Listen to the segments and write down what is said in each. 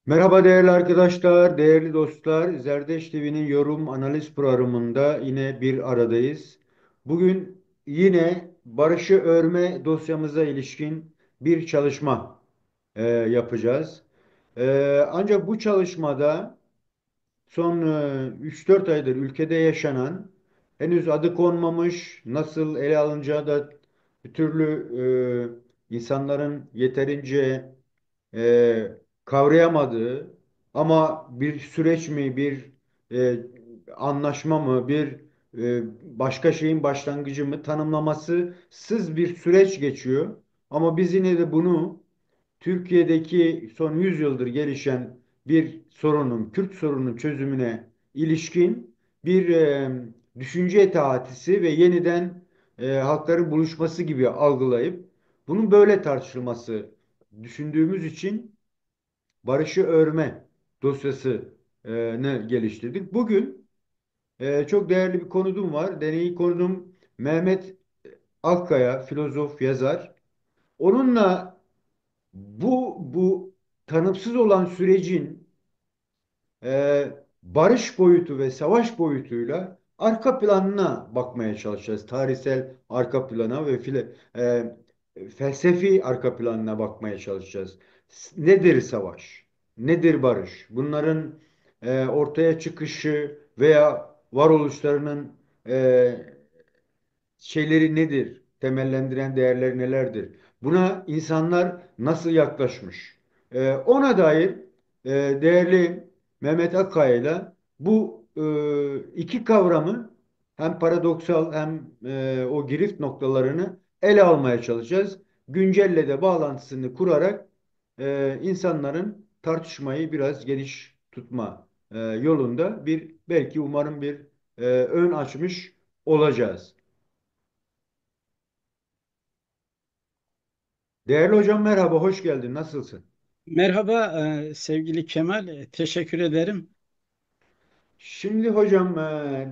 Merhaba değerli arkadaşlar, değerli dostlar. Zerdeş TV'nin yorum analiz programında yine bir aradayız. Bugün yine barışı örme dosyamıza ilişkin bir çalışma yapacağız. Ancak bu çalışmada son 3-4 aydır ülkede yaşanan henüz adı konmamış, nasıl ele alınacağı da bir türlü insanların yeterince kavrayamadığı ama bir süreç mi, bir e, anlaşma mı, bir başka şeyin başlangıcı mı tanımlamasız bir süreç geçiyor. Ama biz yine de bunu Türkiye'deki son 100 yıldır gelişen bir sorunun, Kürt sorunun çözümüne ilişkin bir düşünce teatisi ve yeniden halkların buluşması gibi algılayıp bunun böyle tartışılması düşündüğümüz için barışı örme dosyasını geliştirdik. Bugün çok değerli bir konuğum var. Deney konuğum Mehmet Akkaya, filozof, yazar. Onunla bu tanımsız olan sürecin barış boyutu ve savaş boyutuyla arka planına bakmaya çalışacağız. Tarihsel arka plana ve felsefi arka planına bakmaya çalışacağız. Nedir savaş? Nedir barış? Bunların ortaya çıkışı veya varoluşlarının şeyleri nedir? Temellendiren değerler nelerdir? Buna insanlar nasıl yaklaşmış? Ona dair değerli Mehmet Akkaya'yla bu iki kavramı hem paradoksal hem o girift noktalarını ele almaya çalışacağız. Güncelle de bağlantısını kurarak insanların tartışmayı biraz geniş tutma yolunda bir belki umarım bir ön açmış olacağız. Değerli hocam merhaba, hoş geldin. Nasılsın? Merhaba sevgili Kemal, teşekkür ederim. Şimdi hocam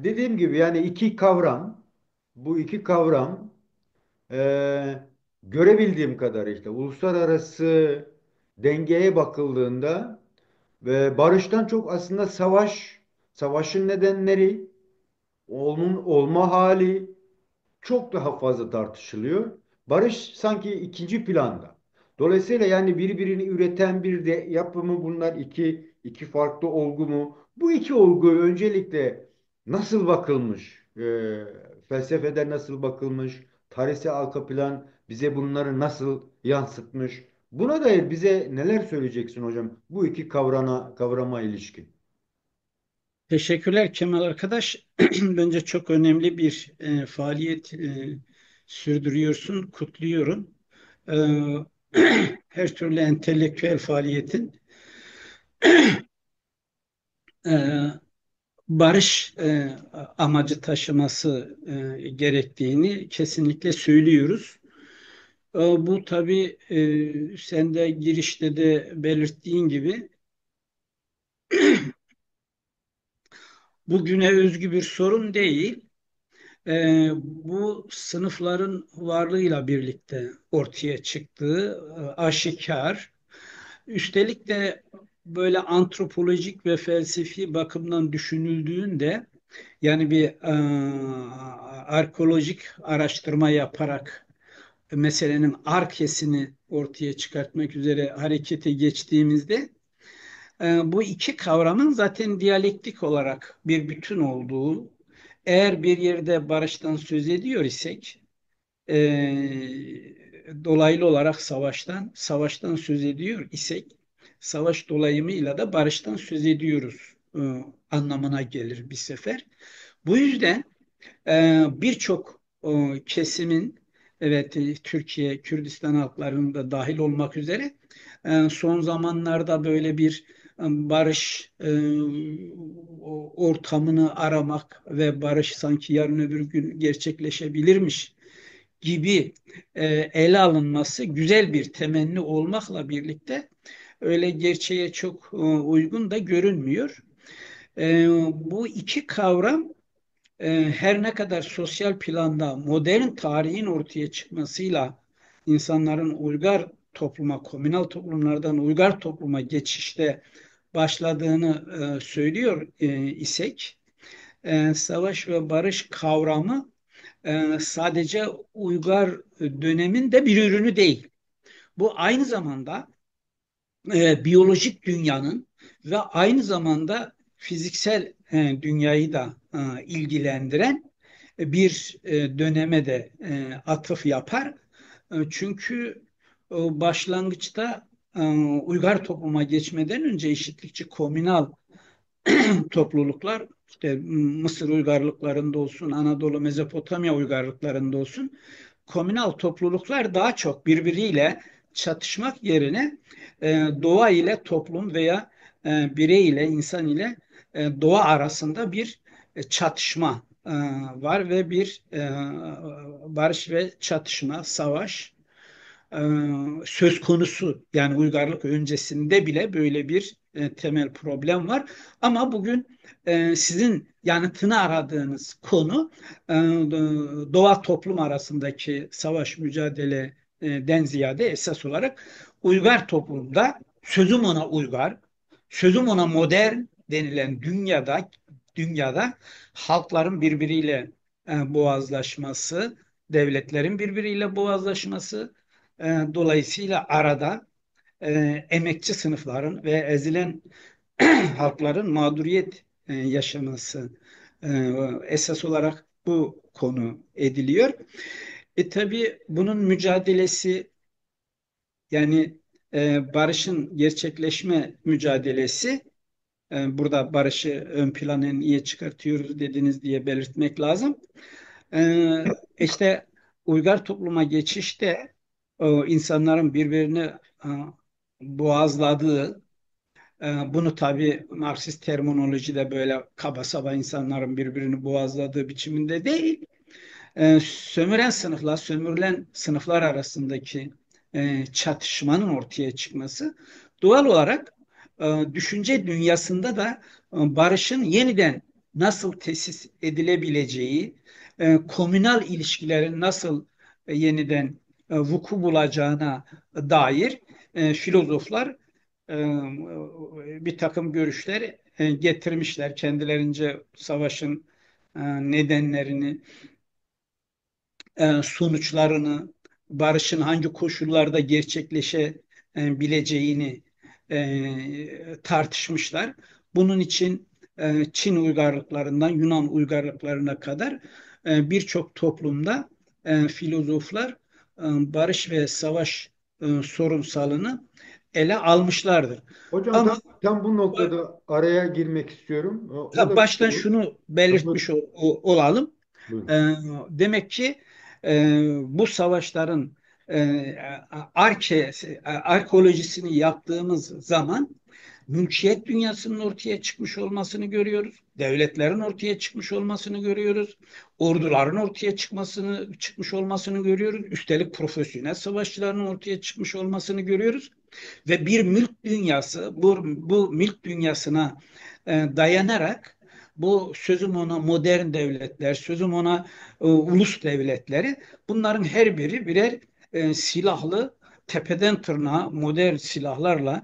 dediğim gibi yani iki kavram, bu iki kavram görebildiğim kadarıyla uluslararası dengeye bakıldığında ve barıştan çok aslında savaşın nedenleri, onun olma hali, çok daha fazla tartışılıyor. Barış sanki ikinci planda. Dolayısıyla yani birbirini üreten bir de yapımı bunlar iki farklı olgu mu? Bu iki olgu öncelikle nasıl bakılmış? Felsefede nasıl bakılmış? Tarihsel arka plan bize bunları nasıl yansıtmış? Buna dair bize neler söyleyeceksin hocam? Bu iki kavrama ilişkin. Teşekkürler Kemal arkadaş. Bence çok önemli bir faaliyet sürdürüyorsun, kutluyorum. E, Her türlü entelektüel faaliyetin e, barış amacı taşıması gerektiğini kesinlikle söylüyoruz. Bu tabii sen de girişte de belirttiğin gibi bugüne özgü bir sorun değil. Bu sınıfların varlığıyla birlikte ortaya çıktığı aşikar. Üstelik de böyle antropolojik ve felsefi bakımdan düşünüldüğünde yani bir arkeolojik araştırma yaparak meselenin arkesini ortaya çıkartmak üzere harekete geçtiğimizde bu iki kavramın zaten diyalektik olarak bir bütün olduğu, eğer bir yerde barıştan söz ediyor isek, e, dolaylı olarak savaştan söz ediyor isek, savaş dolayımıyla da barıştan söz ediyoruz anlamına gelir bir sefer. Bu yüzden birçok kesimin, evet, Türkiye, Kürdistan halklarının da dahil olmak üzere son zamanlarda böyle bir barış ortamını aramak ve barış sanki yarın öbür gün gerçekleşebilirmiş gibi ele alınması güzel bir temenni olmakla birlikte öyle gerçeğe çok uygun da görünmüyor. Bu iki kavram her ne kadar sosyal planda modern tarihin ortaya çıkmasıyla insanların uygar topluma, komünal toplumlardan uygar topluma geçişte başladığını söylüyor isek, savaş ve barış kavramı sadece uygar dönemin de bir ürünü değil. Bu aynı zamanda biyolojik dünyanın ve aynı zamanda fiziksel dünyayı da ilgilendiren bir döneme de atıf yapar. Çünkü başlangıçta uygar topluma geçmeden önce eşitlikçi komünal topluluklar, işte Mısır uygarlıklarında olsun, Anadolu, Mezopotamya uygarlıklarında olsun, komünal topluluklar daha çok birbiriyle çatışmak yerine doğa ile toplum veya birey ile insan ile doğa arasında bir çatışma var ve bir barış ve çatışma, savaş e, söz konusu. Yani uygarlık öncesinde bile böyle bir temel problem var. Ama bugün sizin yanıtını aradığınız konu doğa toplum arasındaki savaş mücadeleden ziyade esas olarak uygar toplumda sözüm ona uygar, sözüm ona modern denilen dünyada halkların birbiriyle boğazlaşması, devletlerin birbiriyle boğazlaşması, dolayısıyla arada e, emekçi sınıfların ve ezilen halkların mağduriyet yaşaması esas olarak bu konu ediliyor. Tabii bunun mücadelesi, yani barışın gerçekleşme mücadelesi, burada barışı ön plana niye çıkartıyoruz dediniz diye belirtmek lazım. İşte uygar topluma geçişte o insanların birbirini boğazladığı, bunu tabii Marksist terminolojide böyle kaba saba insanların birbirini boğazladığı biçiminde değil, sömüren sınıflar, sömürülen sınıflar arasındaki çatışmanın ortaya çıkması doğal olarak düşünce dünyasında da barışın yeniden nasıl tesis edilebileceği, komünal ilişkilerin nasıl yeniden vuku bulacağına dair filozoflar e, bir takım görüşler getirmişler. Kendilerince savaşın nedenlerini, sonuçlarını, barışın hangi koşullarda gerçekleşebileceğini tartışmışlar. Bunun için Çin uygarlıklarından Yunan uygarlıklarına kadar birçok toplumda filozoflar barış ve savaş sorunsalını ele almışlardır. Hocam Ama tam bu noktada araya girmek istiyorum. O da baştan şu. şunu Ha, belirtmiş olalım. buyurun. Demek ki bu savaşların arkeolojisini yaptığımız zaman mülkiyet dünyasının ortaya çıkmış olmasını görüyoruz. Devletlerin ortaya çıkmış olmasını görüyoruz. Orduların ortaya çıkmış olmasını görüyoruz. Üstelik profesyonel savaşçıların ortaya çıkmış olmasını görüyoruz. Ve bir mülk dünyası, bu mülk dünyasına dayanarak bu sözüm ona modern devletler, sözüm ona ulus devletleri, bunların her biri birer silahlı, tepeden tırnağa modern silahlarla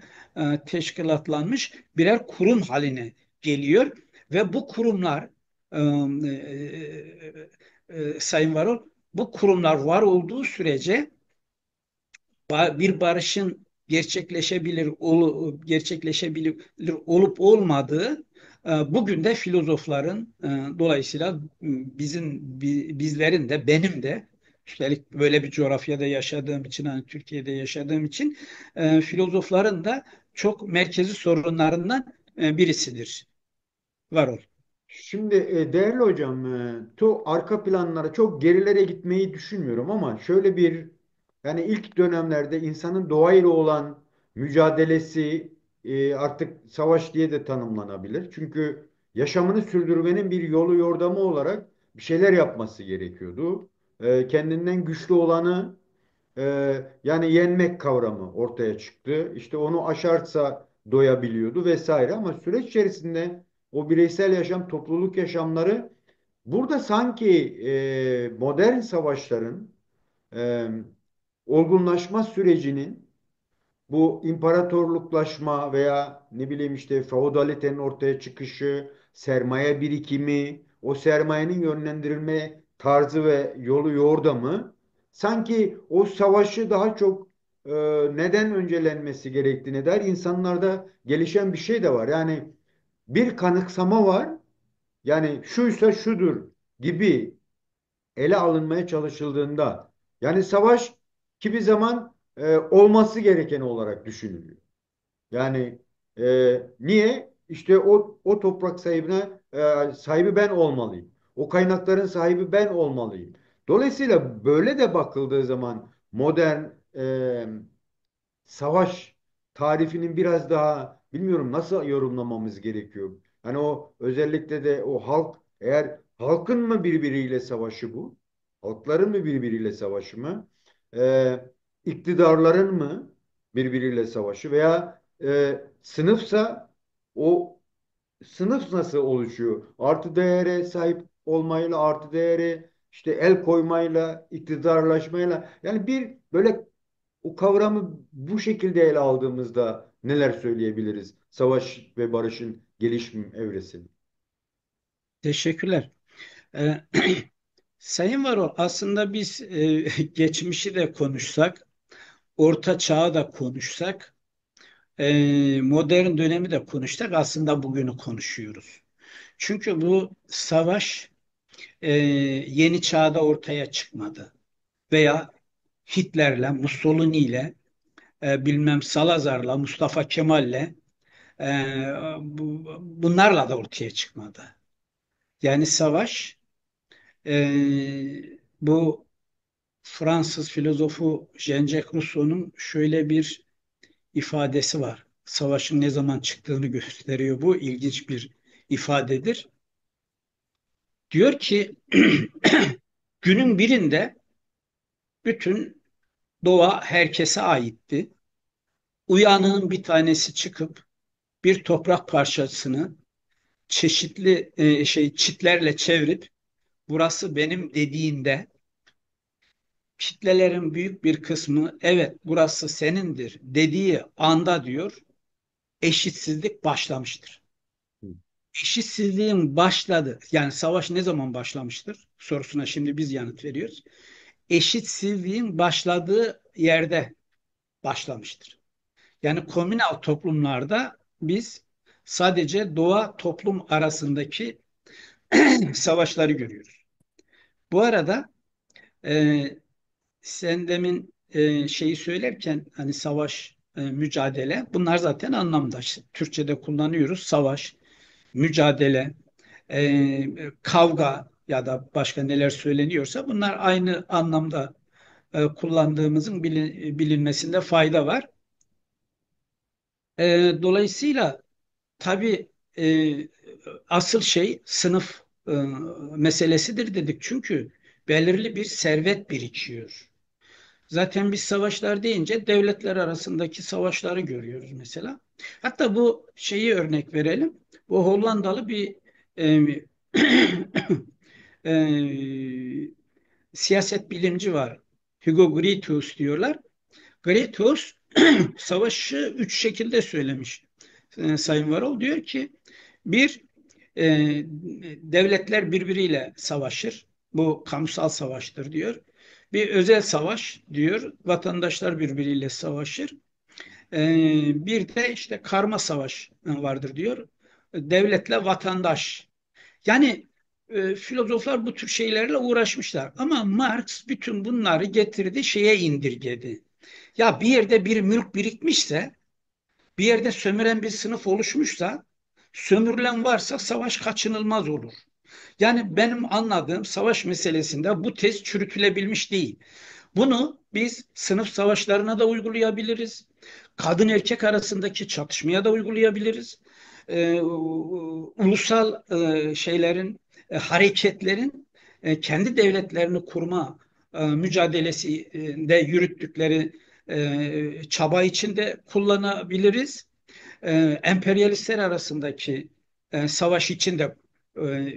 teşkilatlanmış birer kurum haline geliyor ve bu kurumlar e, Sayın Varol, bu kurumlar var olduğu sürece bir barışın gerçekleşebilir olup olmadığı bugün de filozofların, dolayısıyla bizlerin de, benim de, üstelik böyle bir coğrafyada yaşadığım için, hani Türkiye'de yaşadığım için, filozofların da çok merkezi sorunlarından birisidir. Var ol. Şimdi değerli hocam, arka planlara çok gerilere gitmeyi düşünmüyorum ama şöyle bir, yani ilk dönemlerde insanın doğayla olan mücadelesi artık savaş diye de tanımlanabilir. Çünkü yaşamını sürdürmenin bir yolu yordamı olarak bir şeyler yapması gerekiyordu. Kendinden güçlü olanı yani yenmek kavramı ortaya çıktı. İşte onu aşarsa doyabiliyordu vesaire, ama süreç içerisinde o bireysel yaşam, topluluk yaşamları burada sanki modern savaşların e, olgunlaşma sürecinin bu imparatorluklaşma veya ne bileyim işte feodalitenin ortaya çıkışı, sermaye birikimi, o sermayenin yönlendirilme tarzı ve yolu yordamı sanki o savaşı daha çok e, neden öncelenmesi gerektiğine dair insanlarda gelişen bir şey de var. Yani bir kanıksama var. Yani şuysa şudur gibi ele alınmaya çalışıldığında yani savaş kimi zaman olması gereken olarak düşünülüyor. Yani niye? İşte o toprak sahibi ben olmalıyım. O kaynakların sahibi ben olmalıyım. Dolayısıyla böyle de bakıldığı zaman modern savaş tarifinin biraz daha bilmiyorum nasıl yorumlamamız gerekiyor. Hani o özellikle de o halk eğer halkın mı birbiriyle savaşı bu? Halkların mı birbiriyle savaşı mı? İktidarların mı birbiriyle savaşı veya sınıfsa o sınıf nasıl oluşuyor? Artı değere sahip olmayla, artı değere işte el koymayla, iktidarlaşmayla yani bir böyle o kavramı bu şekilde ele aldığımızda neler söyleyebiliriz? Savaş ve barışın gelişim evresini. Teşekkürler. Ee, Sayın Varol, aslında biz geçmişi de konuşsak, Orta Çağ'ı da konuşsak, modern dönemi de konuşsak aslında bugünü konuşuyoruz. Çünkü bu savaş yeni çağda ortaya çıkmadı. Veya Hitler'le, Mussolini'yle, bilmem Salazar'la, Mustafa Kemal'le e, bunlarla da ortaya çıkmadı. Yani savaş bu Fransız filozofu Jean-Jacques Rousseau'nun şöyle bir ifadesi var. Savaşın ne zaman çıktığını gösteriyor. Bu ilginç bir ifadedir. Diyor ki günün birinde bütün doğa herkese aitti. Uyanığın bir tanesi çıkıp bir toprak parçasını çeşitli çitlerle çevirip burası benim dediğinde kitlelerin büyük bir kısmı evet burası senindir dediği anda diyor eşitsizlik başlamıştır. Eşitsizliğin başladı. Yani savaş ne zaman başlamıştır? Sorusuna şimdi biz yanıt veriyoruz. Eşitsizliğin başladığı yerde başlamıştır. Yani komünal toplumlarda biz sadece doğa toplum arasındaki savaşları görüyoruz. Bu arada e, sen demin şeyi söylerken hani savaş, mücadele bunlar zaten anlamdaş. Türkçe'de kullanıyoruz. Savaş, mücadele, kavga ya da başka neler söyleniyorsa bunlar aynı anlamda kullandığımızın bilinmesinde fayda var. Dolayısıyla tabii asıl şey sınıf meselesidir dedik. Çünkü belirli bir servet birikiyor. Zaten biz savaşlar deyince devletler arasındaki savaşları görüyoruz mesela. Hatta bu şeyi örnek verelim. Bu Hollandalı bir e, e, siyaset bilimci var. Hugo Grotius diyorlar. Grotius savaşı üç şekilde söylemiş. Sayın Varol diyor ki bir e, devletler birbiriyle savaşır. Bu kamusal savaştır diyor. Bir özel savaş diyor. Vatandaşlar birbiriyle savaşır. Bir de işte karma savaş vardır diyor. Devletle vatandaş. Yani filozoflar bu tür şeylerle uğraşmışlar. Ama Marx bütün bunları getirdi şeye indirgedi. Ya bir yerde bir mülk birikmişse, bir yerde sömüren bir sınıf oluşmuşsa, sömürülen varsa savaş kaçınılmaz olur. Yani benim anladığım savaş meselesinde bu tez çürütülebilmiş değil. Bunu biz sınıf savaşlarına da uygulayabiliriz. Kadın erkek arasındaki çatışmaya da uygulayabiliriz. Ulusal şeylerin, hareketlerin kendi devletlerini kurma mücadelesinde yürüttükleri çaba içinde kullanabiliriz. Emperyalistler arasındaki savaş için de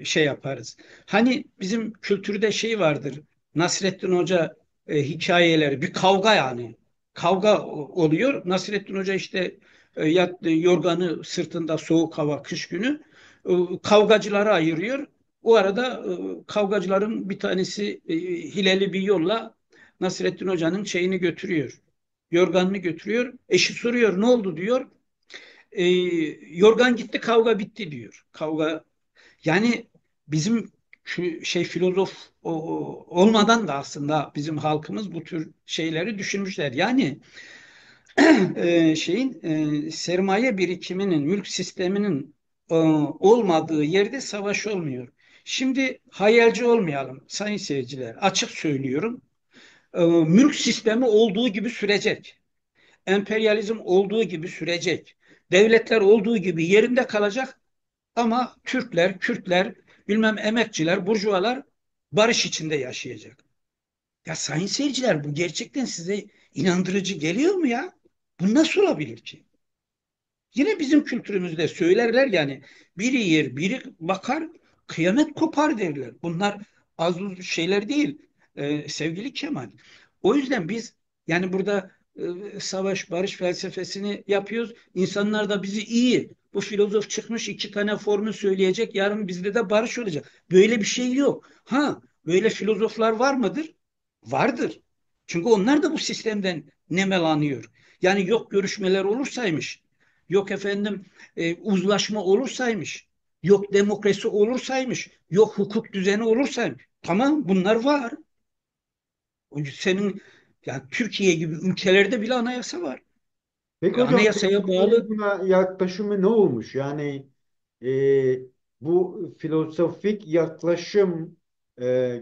şey yaparız. Hani bizim kültürde şey vardır. Nasrettin Hoca hikayeleri bir kavga yani. kavga oluyor. Nasrettin Hoca işte yorganı sırtında, soğuk hava, kış günü kavgacıları ayırıyor. O arada kavgacıların bir tanesi hileli bir yolla Nasrettin Hoca'nın şeyini götürüyor. Yorganını götürüyor. Eşi soruyor, ne oldu diyor. E, Yorgan gitti, kavga bitti diyor. Kavga, yani bizim şey filozof olmadan da aslında bizim halkımız bu tür şeyleri düşünmüşler. Yani sermaye birikiminin, mülk sisteminin olmadığı yerde savaş olmuyor. Şimdi hayalci olmayalım sayın seyirciler. Açık söylüyorum. Mülk sistemi olduğu gibi sürecek. Emperyalizm olduğu gibi sürecek. Devletler olduğu gibi yerinde kalacak ama Türkler, Kürtler, bilmem emekçiler, burjuvalar barış içinde yaşayacak. Ya sayın seyirciler, bu gerçekten size inandırıcı geliyor mu ya? Bu nasıl olabilir ki? Yine bizim kültürümüzde söylerler yani, biri yer biri bakar, kıyamet kopar derler. Bunlar az buz şeyler değil sevgili Kemal. O yüzden biz yani burada savaş barış felsefesini yapıyoruz. İnsanlar da bizi iyi. Bu filozof çıkmış iki tane formül söyleyecek. Yarın bizde de barış olacak. Böyle bir şey yok. Ha, böyle filozoflar var mıdır? Vardır. Çünkü onlar da bu sistemden nemalanıyor. Yani yok görüşmeler olursaymış, yok efendim uzlaşma olursaymış, yok demokrasi olursaymış, yok hukuk düzeni olursaymış. Tamam, bunlar var. Senin yani Türkiye gibi ülkelerde bile anayasa var. Peki hocam, Anayasaya Türkiye'nin bağlı. buna yaklaşımı ne olmuş? Yani e, bu filozofik yaklaşım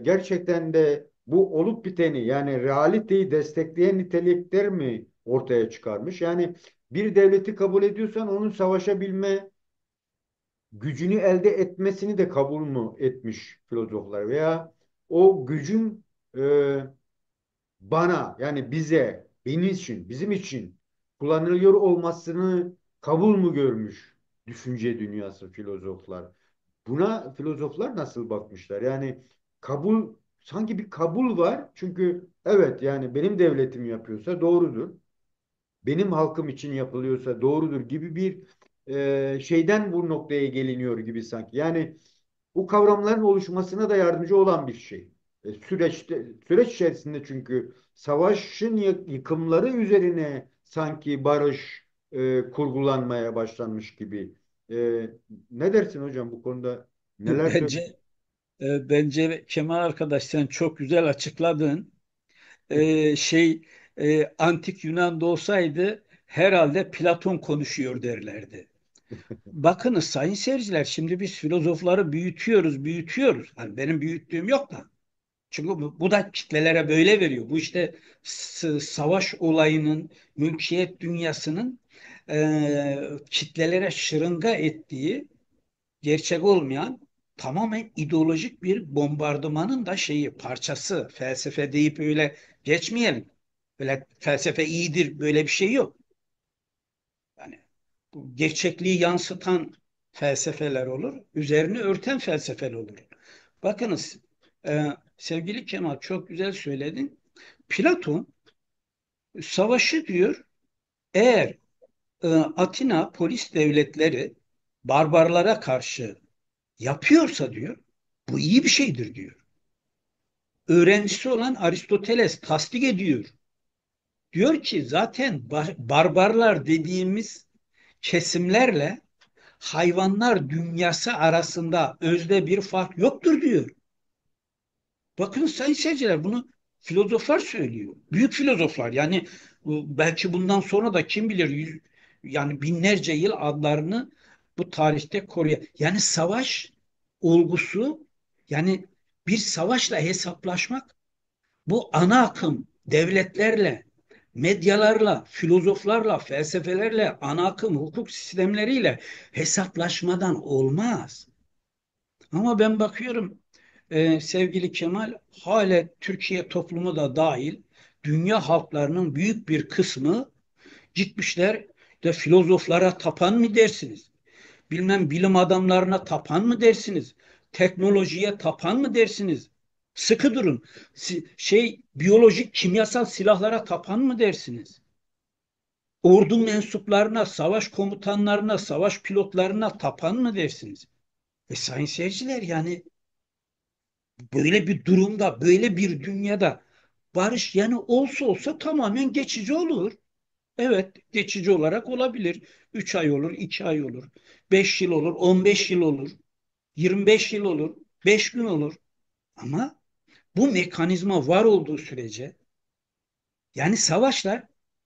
gerçekten de bu olup biteni, yani realiteyi destekleyen nitelikler mi ortaya çıkarmış? Yani bir devleti kabul ediyorsan onun savaşabilme gücünü elde etmesini de kabul mü etmiş filozoflar, veya o gücün e, bana, yani bize, benim için, bizim için kullanılıyor olmasını kabul mü görmüş düşünce dünyası filozoflar? Buna filozoflar nasıl bakmışlar? Yani kabul, sanki bir kabul var. Çünkü evet, yani benim devletim yapıyorsa doğrudur. Benim halkım için yapılıyorsa doğrudur gibi bir şeyden bu noktaya geliniyor gibi sanki. Yani bu kavramların oluşmasına da yardımcı olan bir şey. Süreç içerisinde, çünkü savaşın yıkımları üzerine sanki barış kurgulanmaya başlanmış gibi. E, Ne dersin hocam bu konuda? Neler söyle? Bence Kemal arkadaş, sen çok güzel açıkladın. Şey antik Yunan'da olsaydı herhalde Platon konuşuyor derlerdi. Bakınız sayın seyirciler, şimdi biz filozofları büyütüyoruz, büyütüyoruz. Hani benim büyüttüğüm yok da. Çünkü bu da kitlelere böyle veriyor. Bu işte savaş olayının, mülkiyet dünyasının kitlelere şırınga ettiği, gerçek olmayan, tamamen ideolojik bir bombardımanın da şeyi, parçası. Felsefe deyip öyle geçmeyelim. Böyle felsefe iyidir, böyle bir şey yok. Yani bu gerçekliği yansıtan felsefeler olur, üzerini örten felsefeler olur. Bakınız, sevgili Kemal çok güzel söyledin. Platon savaşı diyor, eğer Atina polis devletleri barbarlara karşı yapıyorsa diyor, bu iyi bir şeydir diyor. Öğrencisi olan Aristoteles tasdik ediyor. Diyor ki zaten barbarlar dediğimiz kesimlerle hayvanlar dünyası arasında özde bir fark yoktur diyor. Bakın sayın seyirciler, bunu filozoflar söylüyor. Büyük filozoflar yani, belki bundan sonra da kim bilir yani binlerce yıl adlarını bu tarihte koruyor. Yani savaş olgusu, yani bir savaşla hesaplaşmak, bu ana akım devletlerle, medyalarla, filozoflarla, felsefelerle, ana akım hukuk sistemleriyle hesaplaşmadan olmaz. Ama ben bakıyorum sevgili Kemal, hala Türkiye toplumu da dahil dünya halklarının büyük bir kısmı gitmişler de filozoflara tapan mı dersiniz? Bilmem bilim adamlarına tapan mı dersiniz? Teknolojiye tapan mı dersiniz? Sıkı durun. Biyolojik kimyasal silahlara tapan mı dersiniz? ordu mensuplarına, savaş komutanlarına, savaş pilotlarına tapan mı dersiniz? Sayın seyirciler, yani böyle bir durumda, böyle bir dünyada barış yani olsa olsa tamamen geçici olur. Evet, geçici olarak olabilir. 3 ay olur, 2 ay olur, 5 yıl olur, 15 yıl olur, 25 yıl olur, 5 gün olur. Ama bu mekanizma var olduğu sürece, yani savaşlar,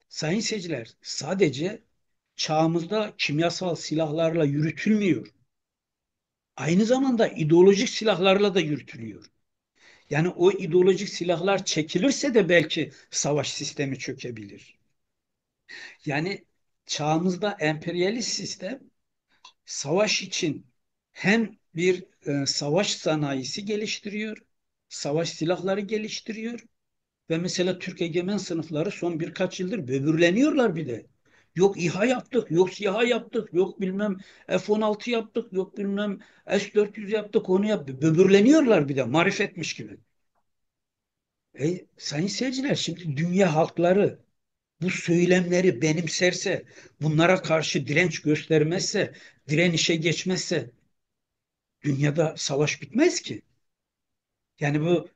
sayın seyirciler, sadece çağımızda kimyasal silahlarla yürütülmüyor. Aynı zamanda ideolojik silahlarla da yürütülüyor. Yani o ideolojik silahlar çekilirse de belki savaş sistemi çökebilir. Yani çağımızda emperyalist sistem savaş için hem bir savaş sanayisi geliştiriyor, savaş silahları geliştiriyor ve mesela Türk egemen sınıfları son birkaç yıldır böbürleniyorlar bir de. Yok İHA yaptık, yok SİHA yaptık, yok bilmem F-16 yaptık, yok bilmem S-400 yaptık, onu yaptık. Böbürleniyorlar bir de marifetmiş gibi. Sayın seyirciler, şimdi dünya halkları bu söylemleri benimserse, bunlara karşı direnç göstermezse, direnişe geçmezse dünyada savaş bitmez ki. Yani bu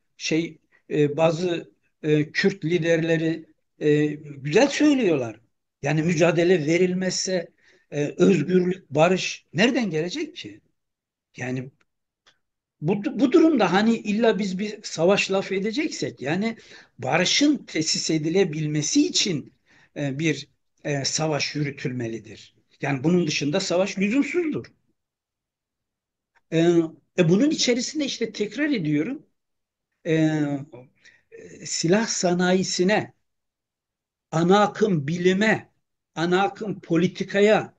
bazı Kürt liderleri güzel söylüyorlar. Yani mücadele verilmezse özgürlük, barış nereden gelecek ki? Yani bu durumda hani illa biz bir savaş laf edeceksek, yani barışın tesis edilebilmesi için bir savaş yürütülmelidir. Yani bunun dışında savaş lüzumsuzdur. E, bunun içerisinde işte tekrar ediyorum, e, silah sanayisine, ana akım bilime, ana akım politikaya,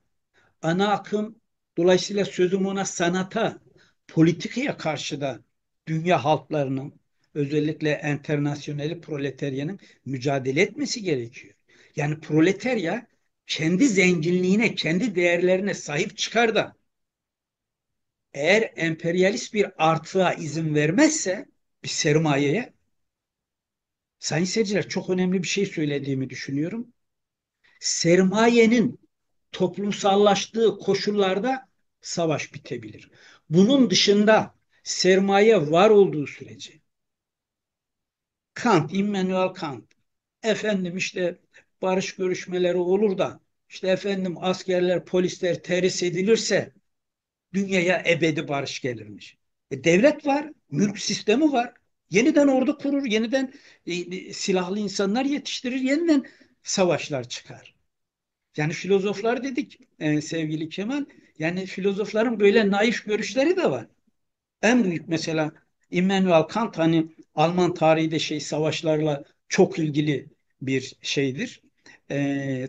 ana akım, dolayısıyla sözüm ona sanata, politikaya karşı da dünya halklarının, özellikle enternasyoneli proletaryanın mücadele etmesi gerekiyor. Yani proletarya kendi zenginliğine, kendi değerlerine sahip çıkar da eğer emperyalist bir artığa izin vermezse bir sermayeye, sayın seyirciler, çok önemli bir şey söylediğimi düşünüyorum. Sermayenin toplumsallaştığı koşullarda savaş bitebilir. Bunun dışında sermaye var olduğu sürece, Kant, Immanuel Kant, efendim işte barış görüşmeleri olur da işte efendim askerler, polisler terhis edilirse dünyaya ebedi barış gelirmiş. Devlet var, mülk sistemi var. Yeniden ordu kurur, yeniden silahlı insanlar yetiştirir, yeniden savaşlar çıkar. Yani filozoflar dedik, sevgili Kemal. Yani filozofların böyle naif görüşleri de var. En büyük mesela Immanuel Kant, hani Alman tarihi de savaşlarla çok ilgili bir şeydir.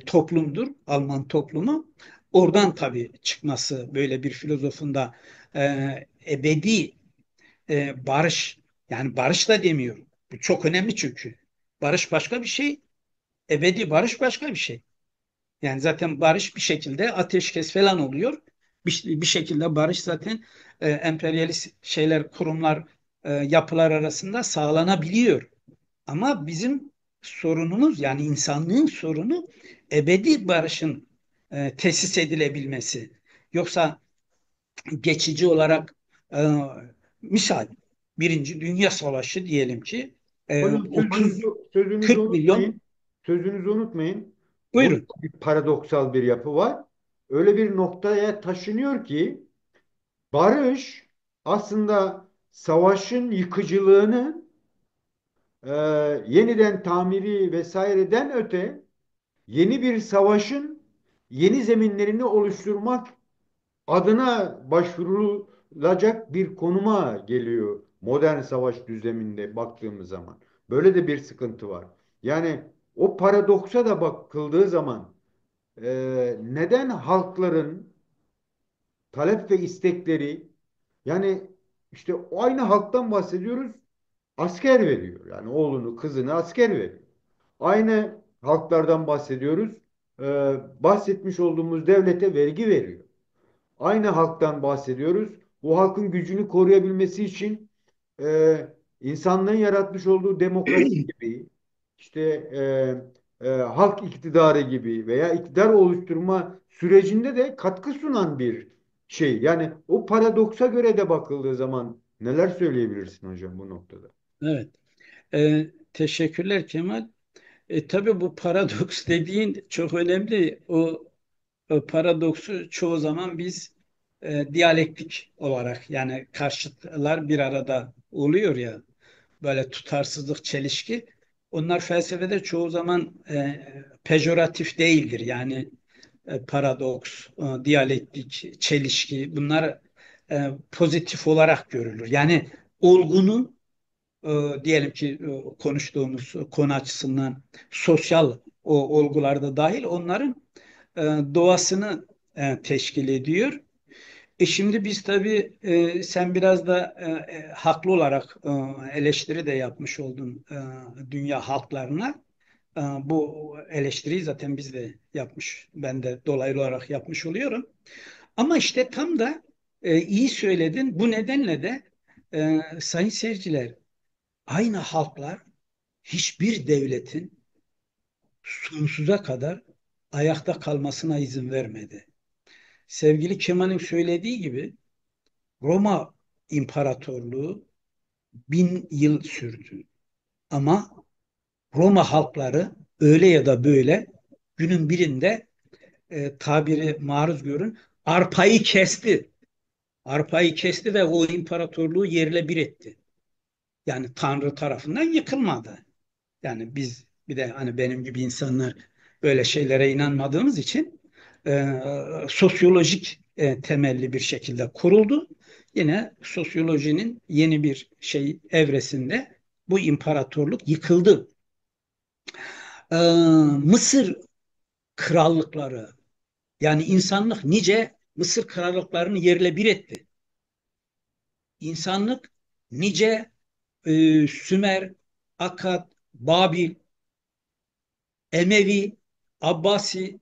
Toplumdur Alman toplumu. Oradan tabii çıkması böyle bir filozofun da ebedi barış, yani barış da demiyorum. Bu çok önemli çünkü. Barış başka bir şey, ebedi barış başka bir şey. Yani zaten barış bir şekilde ateşkes falan oluyor. Bir şekilde barış zaten emperyalist kurumlar, yapılar arasında sağlanabiliyor. Ama bizim sorunumuz, yani insanlığın sorunu ebedi barışın tesis edilebilmesi. Yoksa geçici olarak, e, misal Birinci Dünya Savaşı diyelim ki, Hocam sözünüzü, sözünüzü 30-40 milyon, unutmayın. Sözünüzü unutmayın. Burada buyurun. bir paradoksal bir yapı var. Öyle bir noktaya taşınıyor ki barış aslında savaşın yıkıcılığını e, yeniden tamiri vesaireden öte yeni bir savaşın yeni zeminlerini oluşturmak adına başvurulacak bir konuma geliyor modern savaş düzleminde baktığımız zaman. Böyle de bir sıkıntı var. Yani o paradoksa da bakıldığı zaman neden halkların talep ve istekleri, yani işte aynı halktan bahsediyoruz, asker veriyor. Yani oğlunu, kızını asker veriyor. Aynı halklardan bahsediyoruz. Bahsetmiş olduğumuz devlete vergi veriyor. Aynı halktan bahsediyoruz. Bu halkın gücünü koruyabilmesi için insanlığın yaratmış olduğu demokrasi gibi, işte halk iktidarı gibi veya iktidar oluşturma sürecinde de katkı sunan bir şey. Yani o paradoksa göre de bakıldığı zaman neler söyleyebilirsin hocam bu noktada? Evet. Teşekkürler Kemal. Tabii bu paradoks dediğin çok önemli. O paradoksu çoğu zaman biz diyalektik olarak, yani karşıtlar bir arada oluyor ya, böyle tutarsızlık, çelişki. Onlar felsefede çoğu zaman pejoratif değildir. Yani paradoks, diyalektik, çelişki, bunlar pozitif olarak görülür. Yani olgunun, diyelim ki konuştuğumuz konu açısından sosyal o olgularda dahil, onların e, doğasını teşkil ediyor. Şimdi biz tabii, sen biraz da haklı olarak eleştiri de yapmış oldun dünya halklarına. Bu eleştiriyi zaten biz de yapmış, ben de dolaylı olarak yapmış oluyorum. Ama işte tam da iyi söyledin. Bu nedenle de sayın seyirciler, aynı halklar hiçbir devletin sonsuza kadar ayakta kalmasına izin vermedi. Sevgili Kemal'in söylediği gibi Roma İmparatorluğu 1000 yıl sürdü. Ama Roma halkları öyle ya da böyle günün birinde, tabiri maruz görün, arpayı kesti. Arpayı kesti ve o imparatorluğu yerle bir etti. Yani Tanrı tarafından yıkılmadı. Yani biz bir de hani benim gibi insanlar böyle şeylere inanmadığımız için sosyolojik temelli bir şekilde kuruldu. Yine sosyolojinin yeni bir şey evresinde bu imparatorluk yıkıldı. E, Mısır krallıkları, yani insanlık nice Mısır krallıklarını yerle bir etti. İnsanlık nice Sümer, Akkad, Babil, Emevi, Abbasi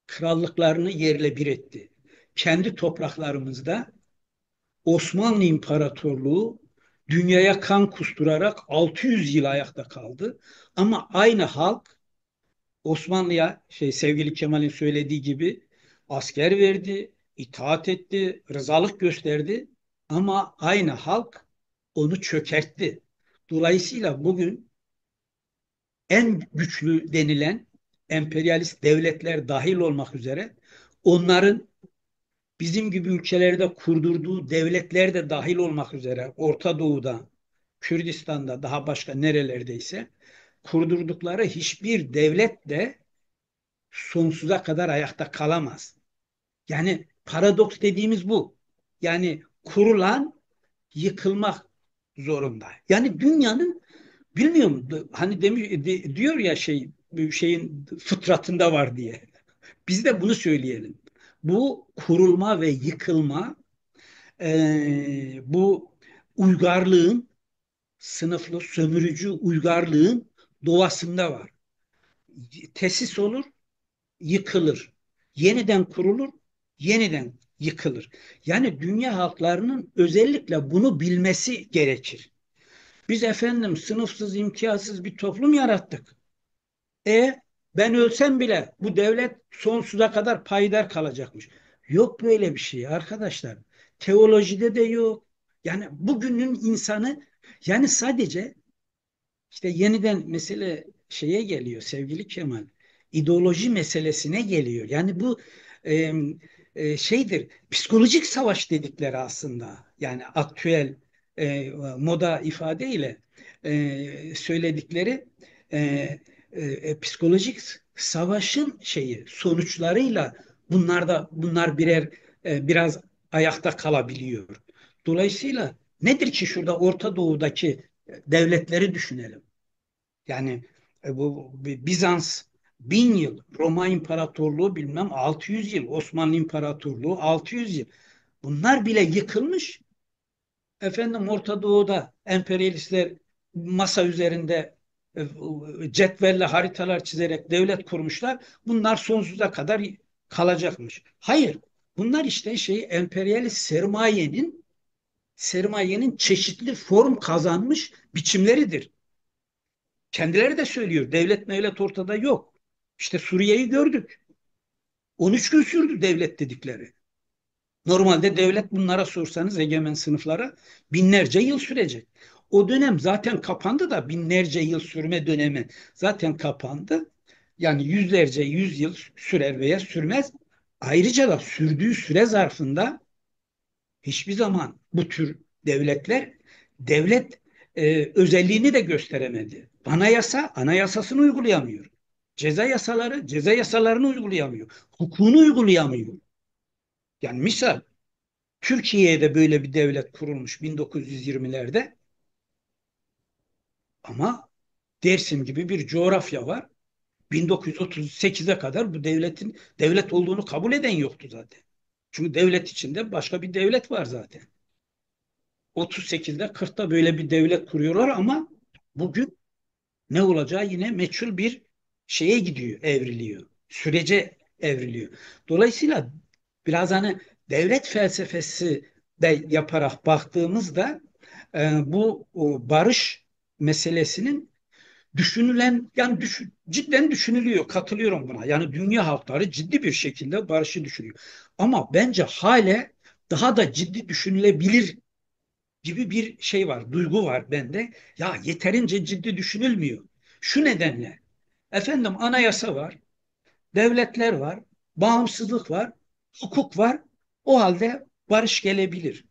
krallıklarını yerle bir etti. Kendi topraklarımızda Osmanlı İmparatorluğu dünyaya kan kusturarak 600 yıl ayakta kaldı. Ama aynı halk Osmanlı'ya, sevgili Kemal'in söylediği gibi, asker verdi, itaat etti, rızalık gösterdi. Ama aynı halk onu çökertti. Dolayısıyla bugün en güçlü denilen emperyalist devletler dahil olmak üzere, onların bizim gibi ülkelerde kurdurduğu devletler de dahil olmak üzere, Orta Doğu'da, Kürdistan'da, daha başka nerelerdeyse kurdurdukları hiçbir devlet de sonsuza kadar ayakta kalamaz. Yani paradoks dediğimiz bu. Yani kurulan yıkılmak zorunda. Yani dünyanın, bilmiyorum, hani diyor ya, şeyin fıtratında var diye. Biz de bunu söyleyelim. Bu kurulma ve yıkılma, bu uygarlığın, sınıflı sömürücü uygarlığın doğasında var. Tesis olur, yıkılır. Yeniden kurulur, yeniden yıkılır. Yani dünya halklarının özellikle bunu bilmesi gerekir. Biz efendim sınıfsız, imtiyazsız bir toplum yarattık. Ben ölsem bile bu devlet sonsuza kadar payidar kalacakmış. Yok böyle bir şey arkadaşlar. Teolojide de yok. Yani bugünün insanı, yani sadece işte yeniden mesele şeye geliyor sevgili Kemal. İdeoloji meselesine geliyor. Yani bu e, şeydir. Psikolojik savaş dedikleri aslında. Yani aktüel moda ifadeyle söyledikleri e, psikolojik savaşın sonuçlarıyla bunlar biraz ayakta kalabiliyor. Dolayısıyla nedir ki şurada Orta Doğu'daki devletleri düşünelim. Yani bu Bizans 1000 yıl, Roma İmparatorluğu bilmem 600 yıl, Osmanlı İmparatorluğu 600 yıl. Bunlar bile yıkılmış. Efendim Orta Doğu'da emperyalistler masa üzerinde cetvelle haritalar çizerek devlet kurmuşlar. Bunlar sonsuza kadar kalacakmış. Hayır. Bunlar işte emperyalist sermayenin çeşitli form kazanmış biçimleridir. Kendileri de söylüyor. Devlet mevlet ortada yok. İşte Suriye'yi gördük. 13 gün sürdü devlet dedikleri. Normalde devlet bunlara sorsanız egemen sınıflara binlerce yıl sürecek. O dönem zaten kapandı da binlerce yıl sürme dönemi zaten kapandı. Yani yüzlerce yüzyıl sürer veya sürmez. Ayrıca da sürdüğü süre zarfında hiçbir zaman bu tür devletler devlet özelliğini de gösteremedi. Anayasa anayasasını uygulayamıyor. Ceza yasaları ceza yasalarını uygulayamıyor. Hukukunu uygulayamıyor. Yani misal Türkiye'de böyle bir devlet kurulmuş 1920'lerde ama Dersim gibi bir coğrafya var. 1938'e kadar bu devletin devlet olduğunu kabul eden yoktu zaten. Çünkü devlet içinde başka bir devlet var zaten. 38'de 40'ta böyle bir devlet kuruyorlar ama bugün ne olacağı yine meçhul bir şeye gidiyor, evriliyor. Sürece evriliyor. Dolayısıyla biraz hani devlet felsefesi de yaparak baktığımızda bu barış meselesinin düşünülen yani cidden düşünülüyor. Katılıyorum buna. Yani dünya halkları ciddi bir şekilde barışı düşünüyor. Ama bence hala daha da ciddi düşünülebilir gibi bir şey var, duygu var bende. Ya yeterince ciddi düşünülmüyor. Şu nedenle, efendim anayasa var, devletler var, bağımsızlık var, hukuk var. O halde barış gelebilir.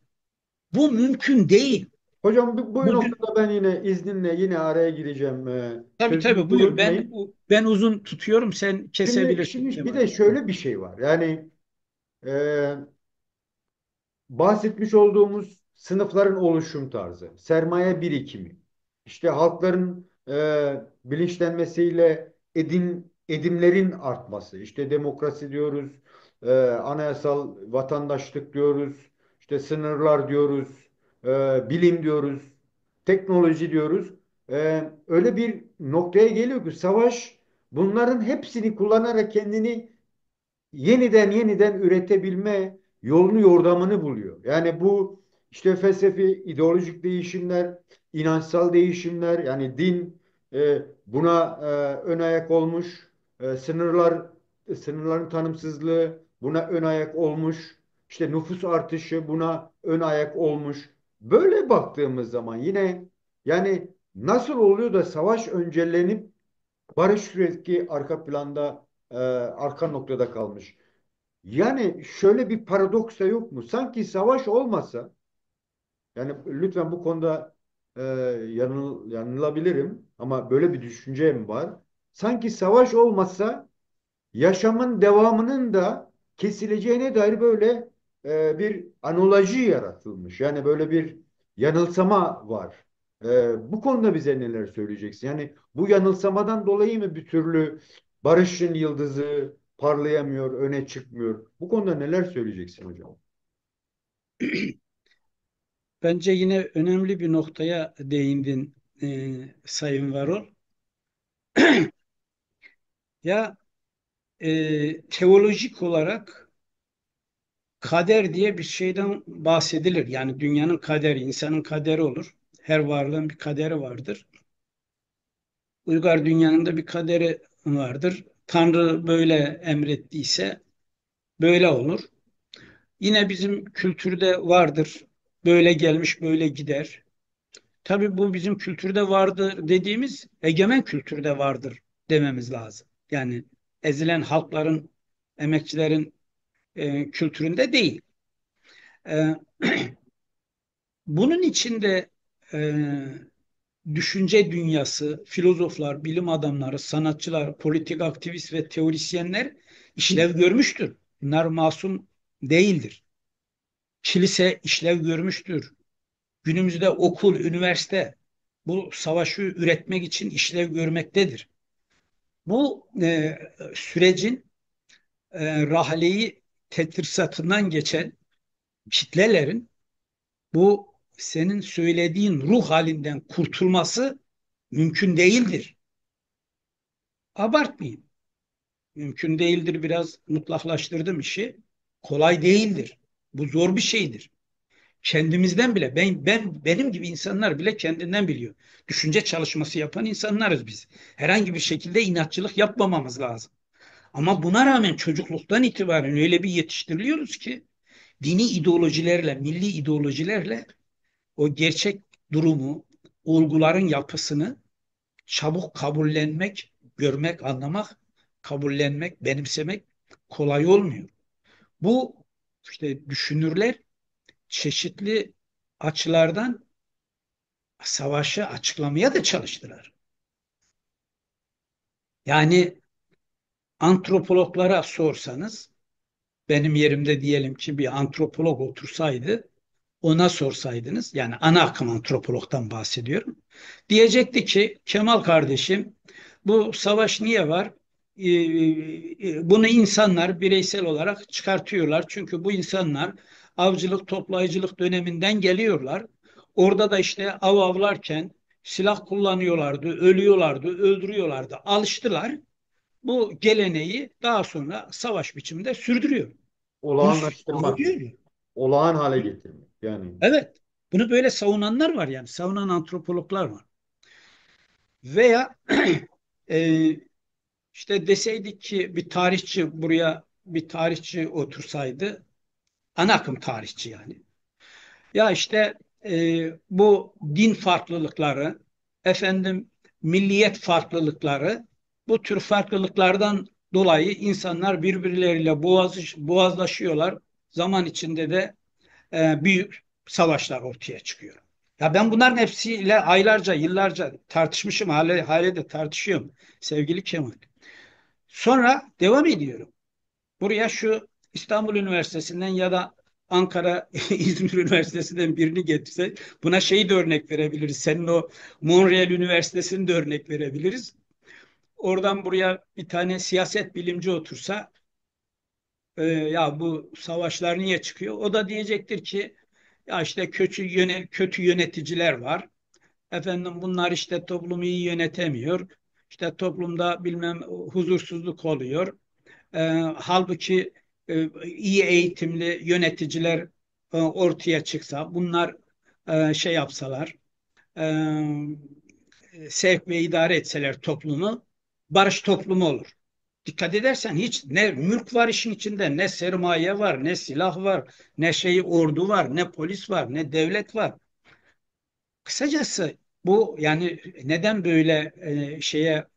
Bu mümkün değil. Hocam bu Bugün noktada ben yine izninle yine araya gireceğim. tabii Sözünüzü tabii buyur. Ben unutmayın. uzun tutuyorum. Sen kesebilirsin Şimdi bir Kemal. de şöyle bir şey var. Yani e, bahsetmiş olduğumuz sınıfların oluşum tarzı, sermaye birikimi, işte halkların bilinçlenmesiyle edimlerin artması, işte demokrasi diyoruz, anayasal vatandaşlık diyoruz, işte sınırlar diyoruz, bilim diyoruz, teknoloji diyoruz. Öyle bir noktaya geliyor ki savaş bunların hepsini kullanarak kendini yeniden üretebilme yolunu yordamını buluyor. Yani bu işte felsefi, ideolojik değişimler, inançsal değişimler, yani din buna ön ayak olmuş, sınırların tanımsızlığı buna ön ayak olmuş, işte nüfus artışı buna ön ayak olmuş. Böyle baktığımız zaman yine yani nasıl oluyor da savaş öncelenip barış süreci arka planda arka noktada kalmış. Yani şöyle bir paradoks da yok mu? Sanki savaş olmasa, yani lütfen bu konuda yanılabilirim ama böyle bir düşüncem var. Sanki savaş olmasa yaşamın devamının da kesileceğine dair böyle bir analoji yaratılmış. Yani böyle bir yanılsama var. Bu konuda bize neler söyleyeceksin? Yani bu yanılsamadan dolayı mı bir türlü barışın yıldızı parlayamıyor, öne çıkmıyor? Bu konuda neler söyleyeceksin hocam? Bence yine önemli bir noktaya değindin Sayın Varol. Ya teolojik olarak kader diye bir şeyden bahsedilir. Yani dünyanın kaderi, insanın kaderi olur. Her varlığın bir kaderi vardır. Uygar dünyanın da bir kaderi vardır. Tanrı böyle emrettiyse böyle olur. Yine bizim kültürde vardır. Böyle gelmiş böyle gider. Tabii bu bizim kültürde vardır dediğimiz egemen kültürde vardır dememiz lazım. Yani ezilen halkların, emekçilerin kültüründe değil. E, Bunun içinde e, düşünce dünyası, filozoflar, bilim adamları, sanatçılar, politik aktivist ve teorisyenler işlev görmüştür. Bunlar masum değildir. Kilise işlev görmüştür. Günümüzde okul, üniversite bu savaşı üretmek için işlev görmektedir. Bu sürecin rahleyi tetrisatından geçen kitlelerin bu senin söylediğin ruh halinden kurtulması mümkün değildir. Abartmayayım. Mümkün değildir biraz mutlaklaştırdım işi. Kolay değildir. Bu zor bir şeydir. Kendimizden bile benim gibi insanlar bile kendinden biliyor. Düşünce çalışması yapan insanlarız biz. Herhangi bir şekilde inatçılık yapmamamız lazım. Ama buna rağmen çocukluktan itibaren öyle bir yetiştiriliyoruz ki dini ideolojilerle, milli ideolojilerle o gerçek durumu, olguların yapısını çabuk kabullenmek, görmek, anlamak, kabullenmek, benimsemek kolay olmuyor. Bu işte düşünürler çeşitli açılardan savaşı açıklamaya da çalıştılar. Yani antropologlara sorsanız, benim yerimde diyelim ki bir antropolog otursaydı, ona sorsaydınız, yani ana akım antropologdan bahsediyorum. Diyecekti ki Kemal kardeşim, bu savaş niye var? Bunu insanlar bireysel olarak çıkartıyorlar. Çünkü bu insanlar avcılık toplayıcılık döneminden geliyorlar. Orada da işte av avlarken silah kullanıyorlardı, ölüyorlardı, öldürüyorlardı, alıştılar. Bu geleneği daha sonra savaş biçiminde sürdürüyor. Bunu Olağanlaştırmak mı? savunuyor. Olağan hale getirmek. Yani Evet. Bunu böyle savunanlar var yani. Savunan antropologlar var. Veya e, işte deseydik ki bir tarihçi buraya bir tarihçi otursaydı, ana akım tarihçi yani. Ya işte bu din farklılıkları, efendim milliyet farklılıkları, bu tür farklılıklardan dolayı insanlar birbirleriyle boğazlaşıyorlar. Zaman içinde de büyük savaşlar ortaya çıkıyor. Ya ben bunların hepsiyle aylarca, yıllarca tartışmışım, hale de tartışıyorum sevgili Kemal. Sonra devam ediyorum. Buraya şu İstanbul Üniversitesi'nden ya da Ankara İzmir Üniversitesi'nden birini getirse buna şeyi de örnek verebiliriz. Senin o Montreal Üniversitesi'ni de örnek verebiliriz. Oradan buraya bir tane siyaset bilimci otursa ya bu savaşlar niye çıkıyor? O da diyecektir ki ya işte kötü yöneticiler var. Efendim bunlar işte toplumu iyi yönetemiyor. İşte toplumda bilmem huzursuzluk oluyor. E, halbuki iyi eğitimli yöneticiler ortaya çıksa, bunlar şey yapsalar, e, sevk ve idare etseler toplumu, barış toplumu olur. Dikkat edersen hiç ne mülk var işin içinde, ne sermaye var, ne silah var, ne şey ordu var, ne polis var, ne devlet var. Kısacası bu yani neden böyle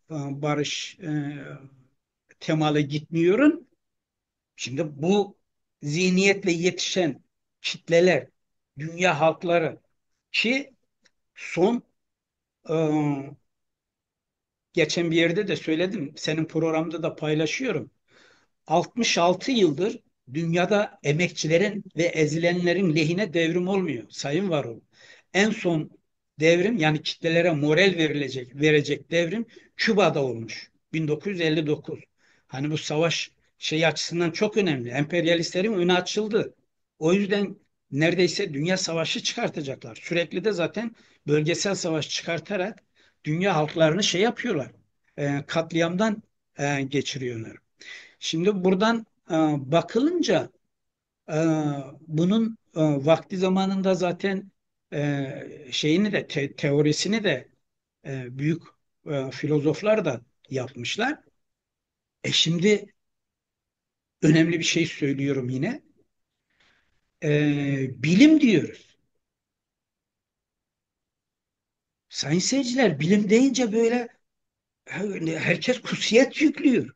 barış temalı gitmiyorum? Şimdi bu zihniyetle yetişen kitleler, dünya halkları ki son e, geçen bir yerde de söyledim, senin programda da paylaşıyorum. 66 yıldır dünyada emekçilerin ve ezilenlerin lehine devrim olmuyor. Sayın Varol. En son devrim yani kitlelere moral verecek devrim Küba'da olmuş. 1959. Hani bu savaş şey açısından çok önemli. Emperyalistlerin önü açıldı. O yüzden neredeyse dünya savaşı çıkartacaklar. Sürekli de zaten bölgesel savaş çıkartarak dünya halklarını şey yapıyorlar. Katliamdan geçiriyorlar. Şimdi buradan bakılınca e, bunun vakti zamanında zaten şeyini de teorisini de büyük filozoflar da yapmışlar. Şimdi önemli bir şey söylüyorum yine. Bilim diyoruz. Sayın seyirciler bilim deyince böyle herkes kutsiyet yüklüyor.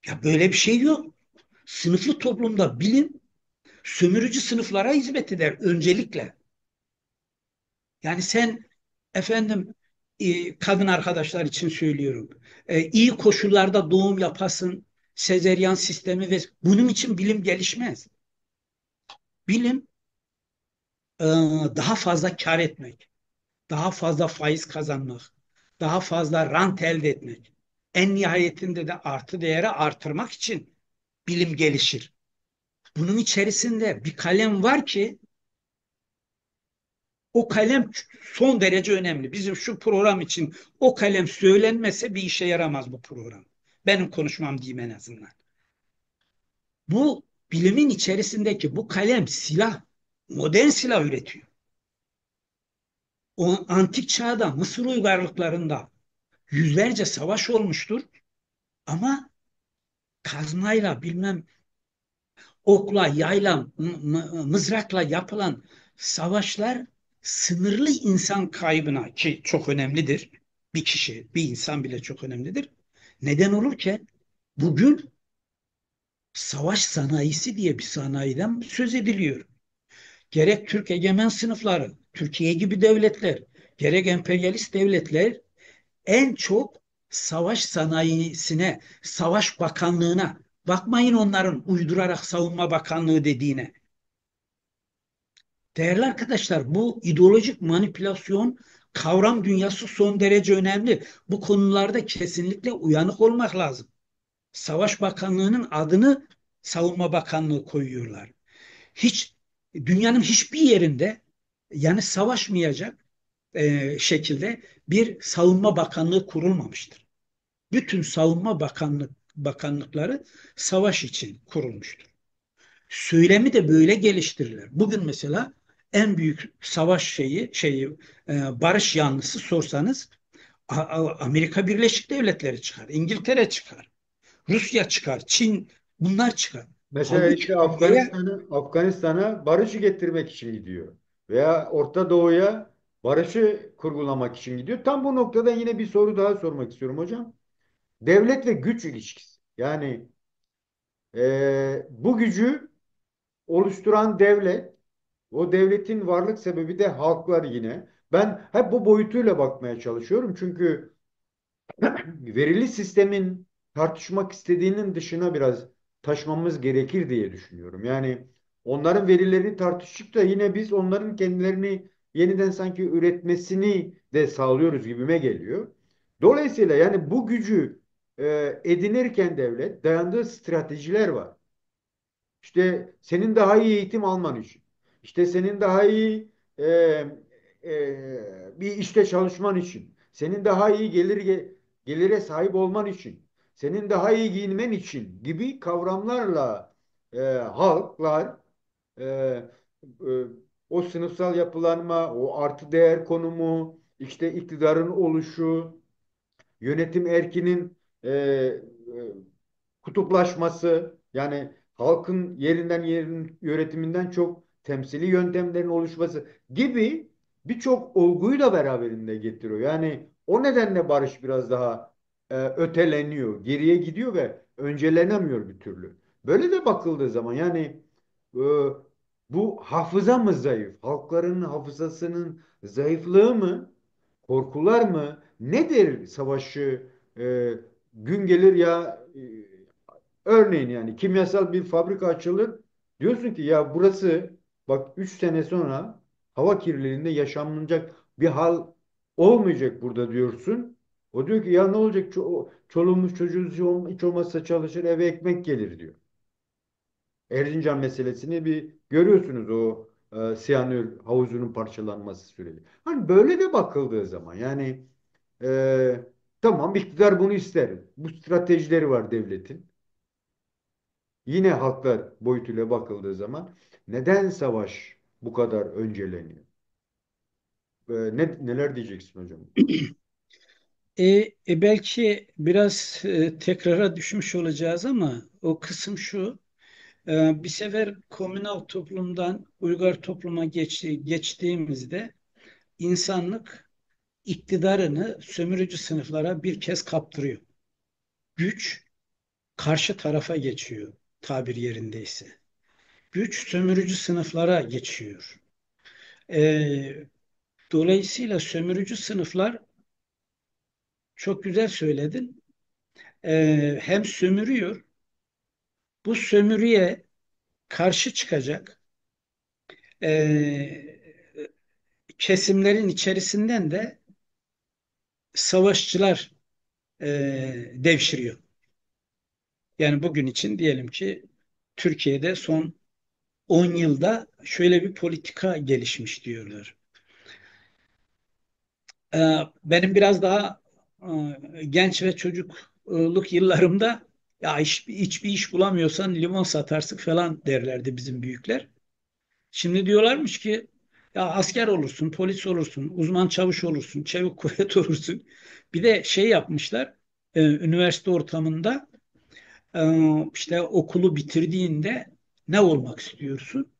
Ya böyle bir şey yok. Sınıflı toplumda bilim sömürücü sınıflara hizmet eder öncelikle. Yani sen efendim kadın arkadaşlar için söylüyorum. İyi koşullarda doğum yapasın, sezeryan sistemi ve bunun için bilim gelişmez. Bilim e, daha fazla kar etmek, daha fazla faiz kazanmak, daha fazla rant elde etmek. En nihayetinde de artı değeri artırmak için bilim gelişir. Bunun içerisinde bir kalem var ki o kalem son derece önemli. Bizim şu program için o kalem söylenmese bir işe yaramaz bu program. Benim konuşmam diyeyim en azından. Bu bilimin içerisindeki bu kalem silah. modern silah üretiyor. O antik çağda Mısır uygarlıklarında yüzlerce savaş olmuştur ama kazmayla bilmem okla, yayla, mızrakla yapılan savaşlar sınırlı insan kaybına ki çok önemlidir. Bir kişi, bir insan bile çok önemlidir. Neden olurken bugün savaş sanayisi diye bir sanayiden söz ediliyor. Gerek Türk egemen sınıfları, Türkiye gibi devletler, gerek emperyalist devletler en çok savaş sanayisine, savaş bakanlığına, bakmayın onların uydurarak savunma bakanlığı dediğine. Değerli arkadaşlar, bu ideolojik manipülasyon kavram dünyası son derece önemli. Bu konularda kesinlikle uyanık olmak lazım. Savaş Bakanlığı'nın adını Savunma Bakanlığı koyuyorlar. Hiç dünyanın hiçbir yerinde yani savaşmayacak şekilde bir savunma bakanlığı kurulmamıştır. Bütün bakanlıkları savaş için kurulmuştur. Söylemi de böyle geliştirilir. Bugün mesela en büyük savaş barış yanlısı sorsanız Amerika Birleşik Devletleri çıkar, İngiltere çıkar, Rusya çıkar, Çin bunlar çıkar. Mesela Halbuki işte dünyaya Afganistan'a barışı getirmek için gidiyor. Veya Orta Doğu'ya barışı kurgulamak için gidiyor. Tam bu noktada yine bir soru daha sormak istiyorum hocam. Devlet ve güç ilişkisi. Yani bu gücü oluşturan devlet, o devletin varlık sebebi de halklar yine. Ben hep bu boyutuyla bakmaya çalışıyorum. Çünkü verili sistemin tartışmak istediğinin dışına biraz taşmamız gerekir diye düşünüyorum. Yani onların verilerini tartışıp da yine biz onların kendilerini yeniden sanki üretmesini de sağlıyoruz gibime geliyor. Dolayısıyla yani bu gücü edinirken devlet dayandığı stratejiler var. İşte senin daha iyi eğitim alman için. İşte senin daha iyi e, bir işte çalışman için. Senin daha iyi gelire sahip olman için. Senin daha iyi giyinmen için gibi kavramlarla halklar e, e, o sınıfsal yapılanma, o artı değer konumu, işte iktidarın oluşu, yönetim erkinin kutuplaşması yani halkın yerin yönetiminden çok temsili yöntemlerin oluşması gibi birçok olguyu da beraberinde getiriyor. Yani o nedenle barış biraz daha öteleniyor, geriye gidiyor ve öncelenemiyor bir türlü. Böyle de bakıldığı zaman yani e, bu hafıza mı zayıf? Halkların hafızasının zayıflığı mı? Korkular mı? Nedir savaşı gün gelir ya örneğin yani kimyasal bir fabrika açılır. Diyorsun ki ya burası bak 3 sene sonra hava kirliliğinde yaşanılacak bir hal olmayacak burada diyorsun. O diyor ki ya ne olacak çoluğumuz çocuğumuz hiç olmazsa çalışır eve ekmek gelir diyor. Erzincan meselesini bir görüyorsunuz o siyanür havuzunun parçalanması süreci. Hani böyle de bakıldığı zaman yani tamam iktidar bunu ister. Bu stratejileri var devletin. Yine haklar boyutuyla bakıldığı zaman neden savaş bu kadar önceleniyor? Neler diyeceksin hocam? belki biraz tekrara düşmüş olacağız ama o kısım şu. Bir sefer komünal toplumdan uygar topluma geçtiğimizde insanlık iktidarını sömürücü sınıflara bir kez kaptırıyor. Güç karşı tarafa geçiyor tabir yerindeyse. Güç sömürücü sınıflara geçiyor. Ee, Dolayısıyla sömürücü sınıflar çok güzel söyledin. Hem sömürüyor, bu sömürüye karşı çıkacak e, kesimlerin içerisinden de savaşçılar devşiriyor. Yani bugün için diyelim ki Türkiye'de son 10 yılda şöyle bir politika gelişmiş diyorlar. Benim biraz daha genç ve çocukluk yıllarımda ya hiçbir iş bulamıyorsan limon satarsın falan derlerdi bizim büyükler. Şimdi diyorlarmış ki ya asker olursun, polis olursun, uzman çavuş olursun, çevik kuvvet olursun. Bir de şey yapmışlar, üniversite ortamında işte okulu bitirdiğinde ne olmak istiyorsun?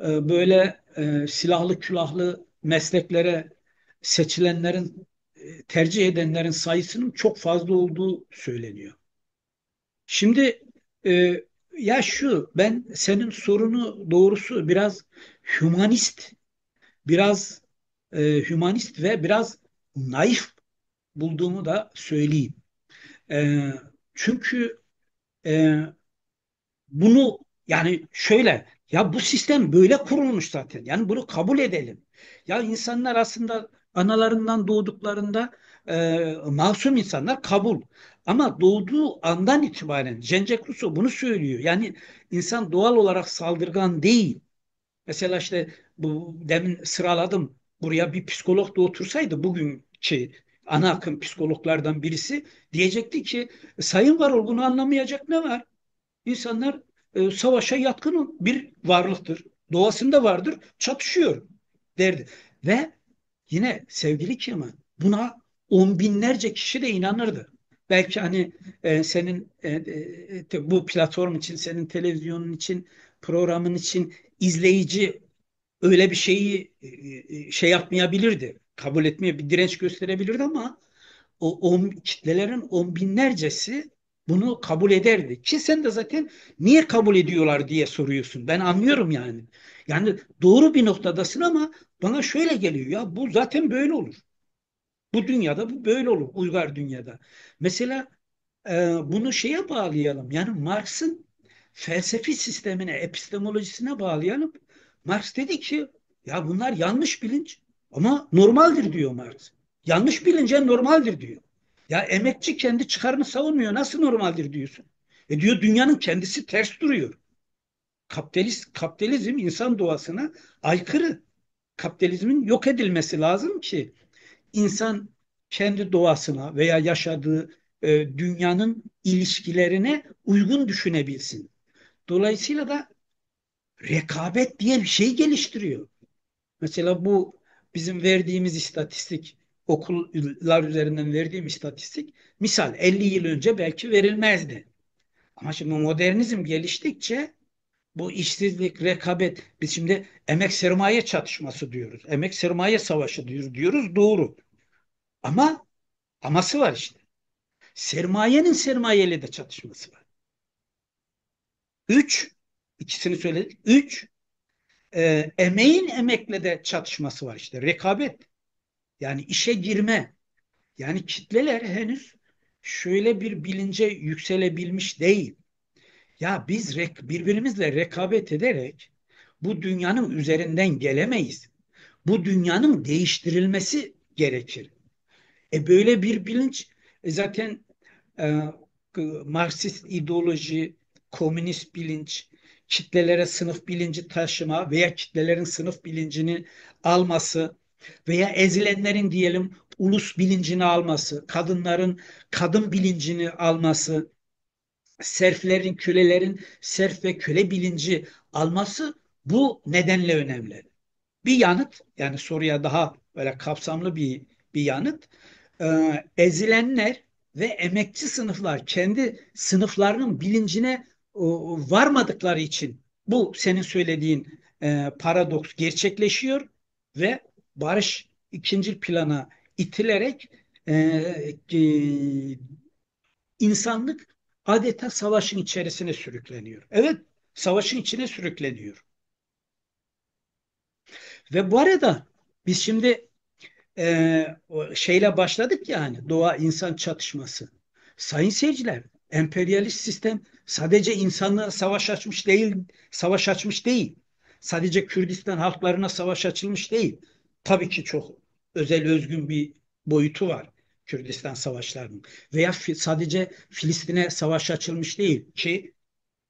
Böyle silahlı külahlı mesleklere seçilenlerin, tercih edenlerin sayısının çok fazla olduğu söyleniyor. Şimdi e, ya şu ben senin sorunu doğrusu biraz hümanist, biraz hümanist ve biraz naif bulduğumu da söyleyeyim. E, çünkü e, bunu yani şöyle ya bu sistem böyle kurulmuş zaten. Yani bunu kabul edelim. Ya insanlar aslında analarından doğduklarında masum insanlar kabul. Ama doğduğu andan itibaren Jean-Jacques Rousseau bunu söylüyor. Yani insan doğal olarak saldırgan değil. Mesela işte bu demin sıraladım. Buraya bir psikolog da otursaydı bugünkü ana akım psikologlardan birisi diyecekti ki Sayın Varol bunu anlamayacak ne var? İnsanlar savaşa yatkın bir varlıktır. Doğasında vardır, çatışıyor derdi. Ve yine sevgili Kemal buna on binlerce kişi de inanırdı. Belki hani senin bu platform için, senin televizyonun için, programın için izleyici öyle bir şeyi şey yapmayabilirdi. Kabul etmeye bir direnç gösterebilirdi ama kitlelerin on binlercesi bunu kabul ederdi. Ki sen de zaten niye kabul ediyorlar diye soruyorsun. Ben anlıyorum yani. Yani doğru bir noktadasın ama bana şöyle geliyor ya bu zaten böyle olur. Bu dünyada bu böyle olur. Uygar dünyada. Mesela bunu şeye bağlayalım. Yani Marx'ın felsefi sistemine, epistemolojisine bağlayalım. Marx dedi ki ya bunlar yanlış bilinç ama normaldir diyor Marx. Yanlış bilince normaldir diyor. Ya emekçi kendi çıkarını savunmuyor. Nasıl normaldir diyorsun? Diyor dünyanın kendisi ters duruyor. Kapitalizm insan doğasına aykırı. Kapitalizmin yok edilmesi lazım ki insan kendi doğasına veya yaşadığı dünyanın ilişkilerine uygun düşünebilsin. Dolayısıyla da rekabet diye bir şey geliştiriyor. Mesela bu bizim verdiğimiz istatistik, okullar üzerinden verdiğim istatistik, misal 50 yıl önce belki verilmezdi. Ama şimdi modernizm geliştikçe bu işsizlik, rekabet, biz şimdi emek sermaye çatışması diyoruz. Emek sermaye savaşı diyoruz doğru. Ama aması var işte. Sermayenin sermayeyle de çatışması var. Üç, ikisini söyledik. Üç, emeğin emekle de çatışması var işte. Rekabet, yani işe girme. Yani kitleler henüz şöyle bir bilince yükselebilmiş değil. Ya biz birbirimizle rekabet ederek bu dünyanın üzerinden gelemeyiz. Bu dünyanın değiştirilmesi gerekir. Böyle bir bilinç zaten e, Marksist ideoloji, komünist bilinç, kitlelere sınıf bilinci taşıma veya kitlelerin sınıf bilincini alması veya ezilenlerin diyelim ulus bilincini alması, kadınların kadın bilincini alması, serflerin, kölelerin serf ve köle bilinci alması bu nedenle önemli. Bir yanıt yani soruya daha böyle kapsamlı bir yanıt. Ezilenler ve emekçi sınıflar kendi sınıflarının bilincine varmadıkları için bu senin söylediğin paradoks gerçekleşiyor ve barış ikinci plana itilerek e, insanlık adeta savaşın içerisine sürükleniyor. Evet, savaşın içine sürükleniyor. Ve bu arada biz şimdi o şeyle başladık yani doğa insan çatışması. Sayın seyirciler, emperyalist sistem sadece insanlığa savaş açmış değil, savaş açmış değil. Sadece Kürdistan halklarına savaş açılmış değil. Tabii ki çok özel özgün bir boyutu var Kürdistan savaşlarının. Veya sadece Filistin'e savaş açılmış değil ki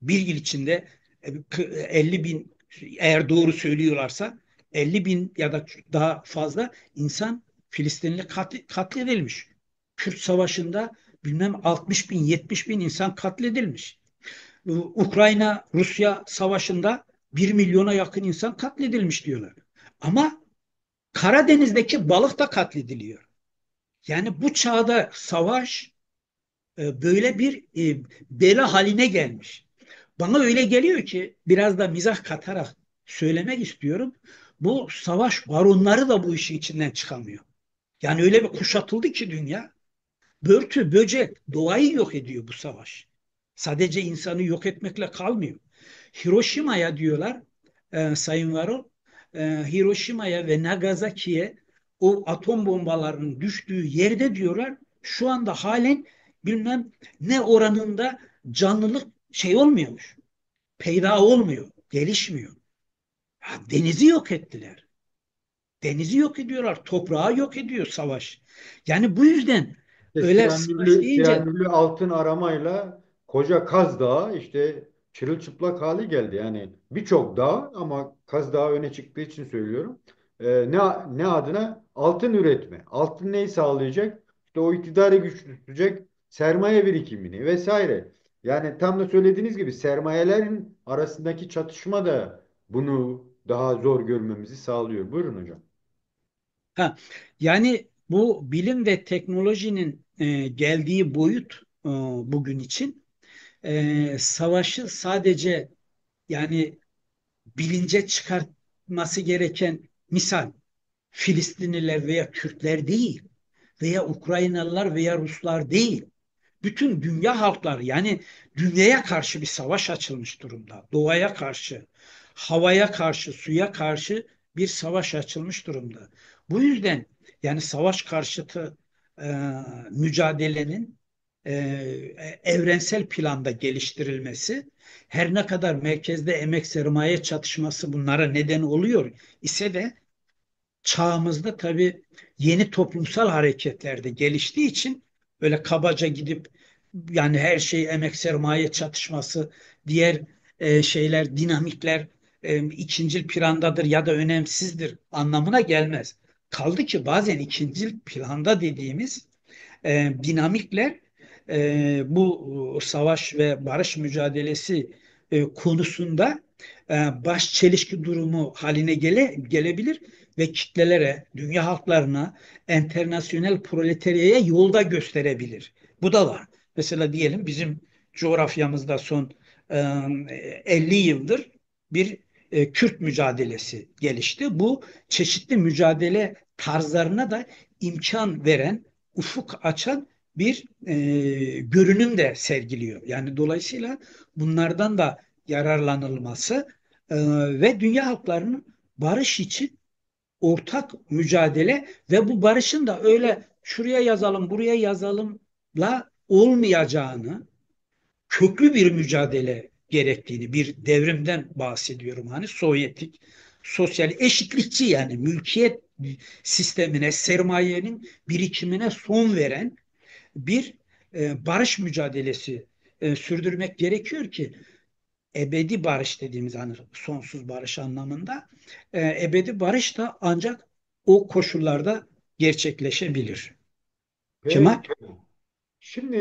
bir yıl içinde 50 bin eğer doğru söylüyorlarsa 50 bin ya da daha fazla insan Filistinli katledilmiş. Kürt Savaşı'nda bilmem 60 bin 70 bin insan katledilmiş. Ukrayna Rusya Savaşı'nda Bir milyona yakın insan katledilmiş diyorlar. Ama Karadeniz'deki balık da katlediliyor. Yani bu çağda savaş böyle bir bela haline gelmiş. Bana öyle geliyor ki biraz da mizah katarak söylemek istiyorum. Bu savaş baronları da bu işin içinden çıkamıyor. Yani öyle bir kuşatıldı ki dünya. Börtü, böcek, doğayı yok ediyor bu savaş. Sadece insanı yok etmekle kalmıyor. Hiroşima'ya diyorlar Sayın Varol, Hiroşima'ya ve Nagasaki'ye o atom bombalarının düştüğü yerde diyorlar şu anda halen bilmem ne oranında canlılık şey olmuyormuş. Peyda olmuyor, gelişmiyor. Ya, denizi yok ettiler. Denizi yok ediyorlar, toprağı yok ediyor savaş. Yani bu yüzden öyle savaş deyince Siyanürlü altın aramayla koca Kaz Dağı işte çırılçıplak hali geldi. Yani birçok dağ ama Kaz Dağı öne çıktığı için söylüyorum. Ne adına? Altın üretme. Altın neyi sağlayacak? İşte o iktidarı güçlü tutacak sermaye birikimini vesaire. Yani tam da söylediğiniz gibi sermayelerin arasındaki çatışma da bunu daha zor görmemizi sağlıyor. Buyurun hocam. ha, yani bu bilim ve teknolojinin geldiği boyut bugün için savaşı sadece yani bilince çıkartması gereken misal Filistinliler veya Kürtler değil veya Ukraynalılar veya Ruslar değil. Bütün dünya halkları yani dünyaya karşı bir savaş açılmış durumda. Doğaya karşı, havaya karşı, suya karşı bir savaş açılmış durumda. Bu yüzden yani savaş karşıtı e, mücadelenin evrensel planda geliştirilmesi her ne kadar merkezde emek sermaye çatışması bunlara neden oluyor ise de çağımızda tabii yeni toplumsal hareketlerde geliştiği için böyle kabaca gidip yani her şey emek sermaye çatışması diğer şeyler dinamikler ikincil plandadır ya da önemsizdir anlamına gelmez. Kaldı ki bazen ikincil planda dediğimiz dinamikler bu savaş ve barış mücadelesi konusunda baş çelişki durumu haline gelebilir ve kitlelere, dünya halklarına, internasyonel proletaryaya yolda gösterebilir. Bu da var. Mesela diyelim bizim coğrafyamızda son e, 50 yıldır bir Kürt mücadelesi gelişti. Bu çeşitli mücadele tarzlarına da imkan veren, ufuk açan bir görünüm de sergiliyor. Yani dolayısıyla bunlardan da yararlanılması ve dünya halklarının barış için ortak mücadele ve bu barışın da öyle şuraya yazalım, buraya yazalımla olmayacağını, köklü bir mücadele gerektiğini, bir devrimden bahsediyorum. Hani Sovyetik, sosyal eşitlikçi yani mülkiyet sistemine, sermayenin birikimine son veren bir barış mücadelesi sürdürmek gerekiyor ki ebedi barış dediğimiz hani sonsuz barış anlamında ebedi barış da ancak o koşullarda gerçekleşebilir. Kemal? Peki. Şimdi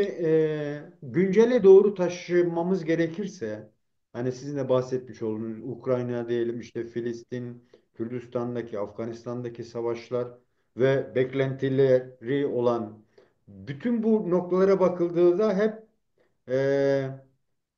güncele doğru taşımamız gerekirse hani sizin de bahsetmiş olduğunuz Ukrayna diyelim işte Filistin, Kürdistan'daki, Afganistan'daki savaşlar ve beklentileri olan bütün bu noktalara bakıldığında hep eee,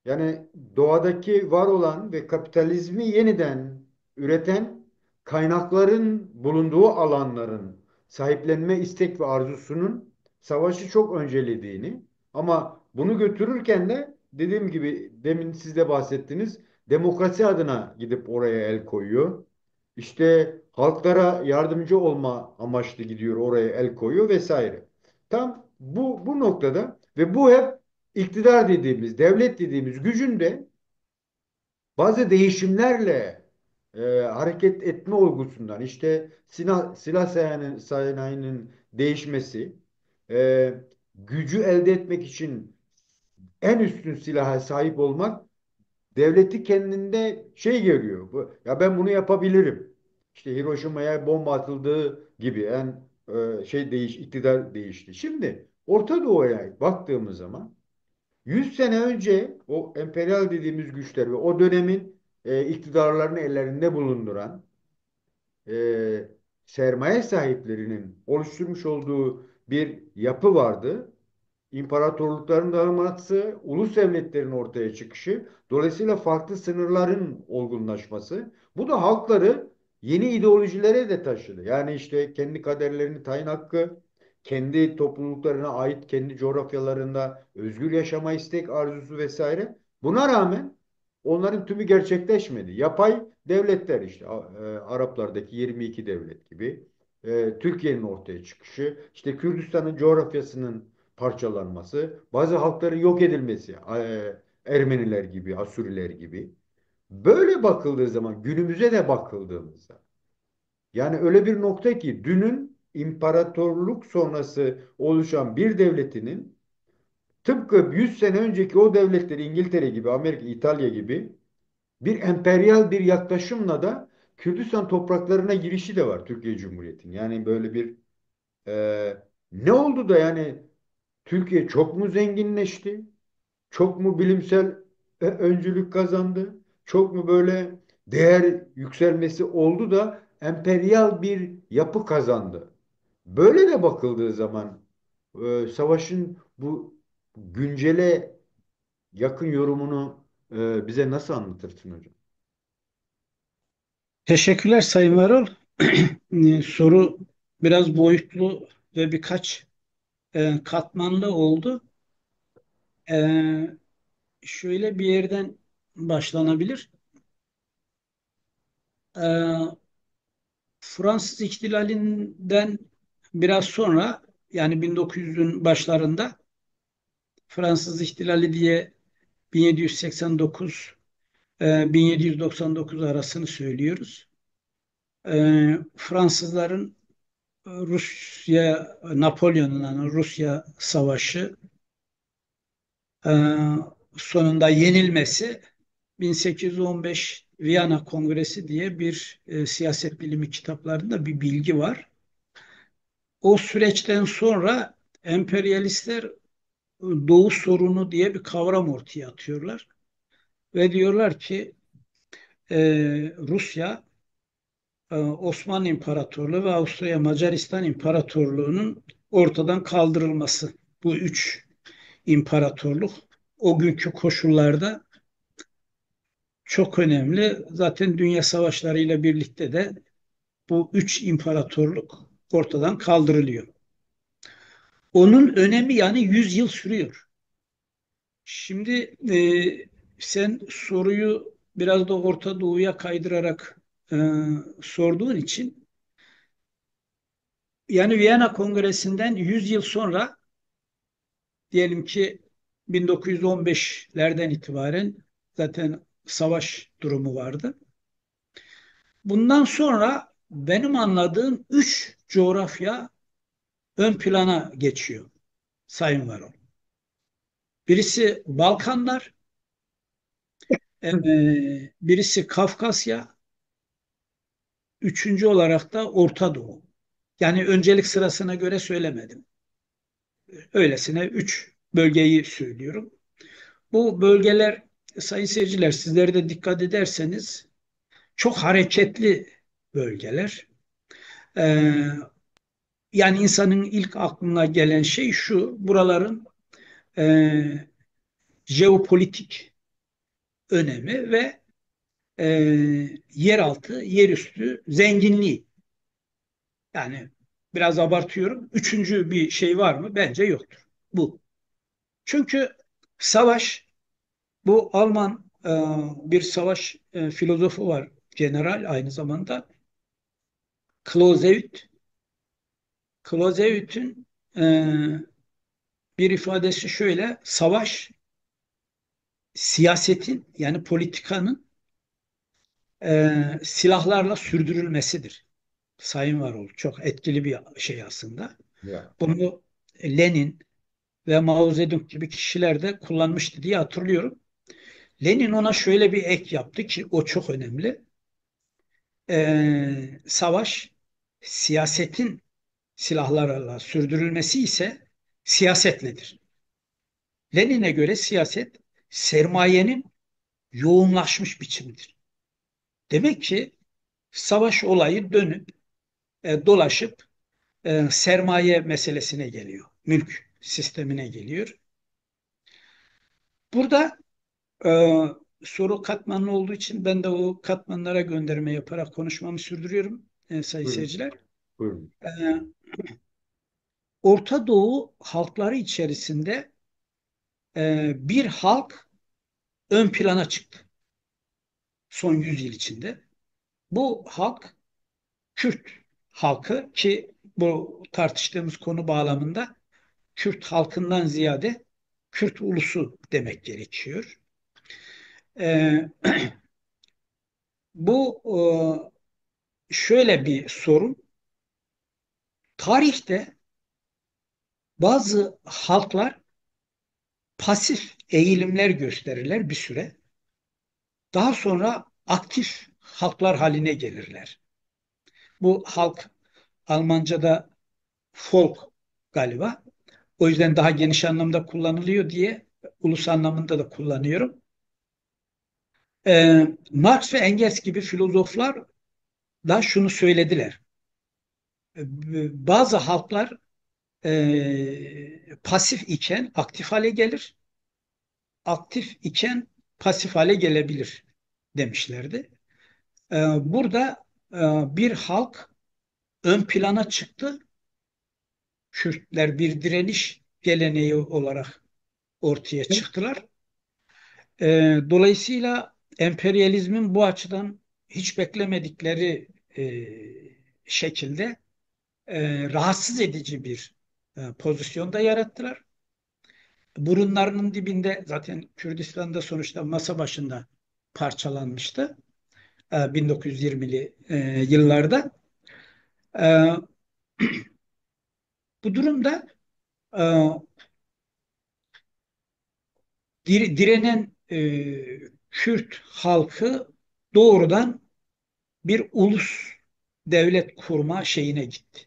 yani doğadaki var olan ve kapitalizmi yeniden üreten kaynakların bulunduğu alanların sahiplenme istek ve arzusunun savaşı çok öncelediğini ama bunu götürürken de dediğim gibi demin siz de bahsettiniz demokrasi adına gidip oraya el koyuyor. İşte halklara yardımcı olma amaçlı gidiyor oraya el koyuyor vesaire. Tam bu noktada ve bu hep iktidar dediğimiz, devlet dediğimiz gücün de bazı değişimlerle hareket etme olgusundan işte silah sanayinin değişmesi, e, gücü elde etmek için en üstün silaha sahip olmak devleti kendinde şey görüyor. Ya ben bunu yapabilirim. İşte Hiroşima'ya bomba atıldığı gibi iktidar değişti. Şimdi Orta Doğu'ya baktığımız zaman 100 sene önce o emperyal dediğimiz güçler ve o dönemin iktidarlarını ellerinde bulunduran e, sermaye sahiplerinin oluşturmuş olduğu bir yapı vardı. İmparatorlukların dağılması, ulus devletlerin ortaya çıkışı, dolayısıyla farklı sınırların olgunlaşması. Bu da halkları yeni ideolojilere de taşıdı. Yani işte kendi kaderlerini tayin hakkı, kendi topluluklarına ait kendi coğrafyalarında özgür yaşama istek arzusu vesaire. Buna rağmen onların tümü gerçekleşmedi. Yapay devletler işte Araplardaki 22 devlet gibi, Türkiye'nin ortaya çıkışı, işte Kürdistan'ın coğrafyasının parçalanması, bazı halkların yok edilmesi, Ermeniler gibi, Asuriler gibi. Böyle bakıldığı zaman günümüze de bakıldığımızda yani öyle bir nokta ki dünün imparatorluk sonrası oluşan bir devletinin tıpkı 100 sene önceki o devletler İngiltere gibi, Amerika, İtalya gibi bir emperyal bir yaklaşımla da Kürdistan topraklarına girişi de var Türkiye Cumhuriyeti'nin. Yani böyle bir ne oldu da yani Türkiye çok mu zenginleşti? Çok mu bilimsel öncülük kazandı? Çok mu böyle değer yükselmesi oldu da emperyal bir yapı kazandı? Böyle de bakıldığı zaman savaşın bu güncele yakın yorumunu bize nasıl anlatırsın hocam? Teşekkürler Sayın Varol. Soru biraz boyutlu ve birkaç katmanlı oldu. E, Şöyle bir yerden başlanabilir. E, Fransız ihtilalinden biraz sonra, yani 1900'ün başlarında, Fransız ihtilali diye 1789 1799 arasını söylüyoruz. Fransızların Rusya, Napolyon'la Rusya savaşı e, sonunda yenilmesi, 1815 Viyana Kongresi diye bir siyaset bilimi kitaplarında bir bilgi var. O süreçten sonra emperyalistler Doğu sorunu diye bir kavram ortaya atıyorlar ve diyorlar ki e, Rusya, Osmanlı İmparatorluğu ve Avusturya Macaristan İmparatorluğu'nun ortadan kaldırılması. Bu üç imparatorluk o günkü koşullarda çok önemli. Zaten dünya savaşlarıyla birlikte de bu üç imparatorluk ortadan kaldırılıyor. Onun önemi yani 100 yıl sürüyor. Şimdi sen soruyu biraz da Orta Doğu'ya kaydırarak e, sorduğun için, yani Viyana Kongresi'nden 100 yıl sonra, diyelim ki 1915'lerden itibaren zaten savaş durumu vardı. Bundan sonra benim anladığım üç coğrafya ön plana geçiyor Sayın Varol. Birisi Balkanlar, birisi Kafkasya, üçüncü olarak da Orta Doğu. Yani öncelik sırasına göre söylemedim. Öylesine üç bölgeyi söylüyorum. Bu bölgeler, sayın seyirciler, sizler de dikkat ederseniz, çok hareketli bölgeler. Ee, Yani insanın ilk aklına gelen şey şu: buraların e, jeopolitik önemi ve e, yeraltı, yerüstü zenginliği. Yani biraz abartıyorum. Üçüncü bir şey var mı? Bence yoktur. Bu. Çünkü savaş, bu Alman bir savaş filozofu var, general aynı zamanda, Clausewitz. Clausewitz'in bir ifadesi şöyle: savaş siyasetin, yani politikanın silahlarla sürdürülmesidir. Sayın Varol çok etkili bir şey aslında. Ya. Bunu Lenin ve Mao Zedong gibi kişiler de kullanmıştı diye hatırlıyorum. Lenin ona şöyle bir ek yaptı ki o çok önemli. Savaş siyasetin silahlarla sürdürülmesi ise siyasetledir. Lenin'e göre siyaset sermayenin yoğunlaşmış biçimidir. Demek ki savaş olayı dönüp dolaşıp sermaye meselesine geliyor. Mülk sistemine geliyor. Burada e, soru katmanlı olduğu için ben de o katmanlara gönderme yaparak konuşmamı sürdürüyorum sayın Buyurun. seyirciler. Buyurun. E, Orta Doğu halkları içerisinde bir halk ön plana çıktı son 100 yıl içinde. Bu halk Kürt halkı, ki bu tartıştığımız konu bağlamında Kürt halkından ziyade Kürt ulusu demek gerekiyor. E, Bu şöyle bir sorun. Tarihte bazı halklar pasif eğilimler gösterirler bir süre. Daha sonra aktif halklar haline gelirler. Bu halk Almanca'da Volk galiba. O yüzden daha geniş anlamda kullanılıyor diye ulus anlamında da kullanıyorum. Marx ve Engels gibi filozoflar da şunu söylediler. Bazı halklar pasif iken aktif hale gelir, aktif iken pasif hale gelebilir demişlerdi. Burada bir halk ön plana çıktı. Kürtler bir direniş geleneği olarak ortaya çıktılar. Dolayısıyla emperyalizmin bu açıdan hiç beklemedikleri şekilde rahatsız edici bir pozisyonda yarattılar. Burunlarının dibinde, zaten Kürdistan'da sonuçta masa başında parçalanmıştı 1920'li yıllarda. E, Bu durumda e, direnen Kürt halkı doğrudan bir ulus devlet kurma şeyine gitti.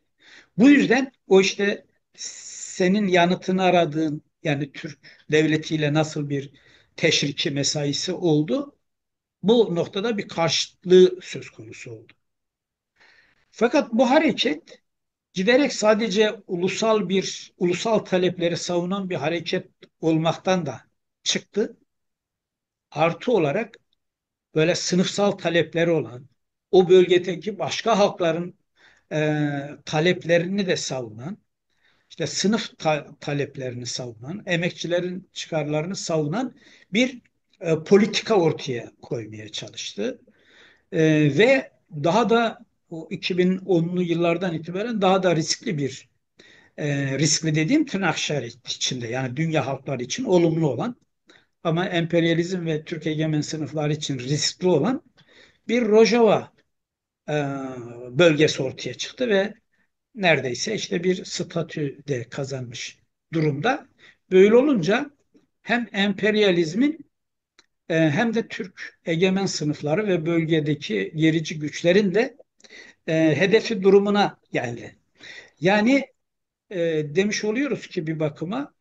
Bu yüzden o işte senin yanıtını aradığın, yani Türk devletiyle nasıl bir teşriki mesaisi oldu, bu noktada bir karşıtlığı söz konusu oldu. Fakat bu hareket giderek sadece ulusal talepleri savunan bir hareket olmaktan da çıktı. Artı olarak böyle sınıfsal talepleri olan, o bölgedeki başka halkların taleplerini de savunan, işte sınıf taleplerini savunan, emekçilerin çıkarlarını savunan bir politika ortaya koymaya çalıştı. Ve daha da o 2010'lu yıllardan itibaren daha da riskli dediğim tırnak işareti içinde, yani dünya halkları için olumlu olan ama emperyalizm ve Türk egemen sınıflar için riskli olan bir Rojava e, bölgesi ortaya çıktı ve neredeyse işte bir statü de kazanmış durumda. Böyle olunca hem emperyalizmin hem de Türk egemen sınıfları ve bölgedeki gerici güçlerin de hedefi durumuna geldi. Yani e, demiş oluyoruz ki bir bakıma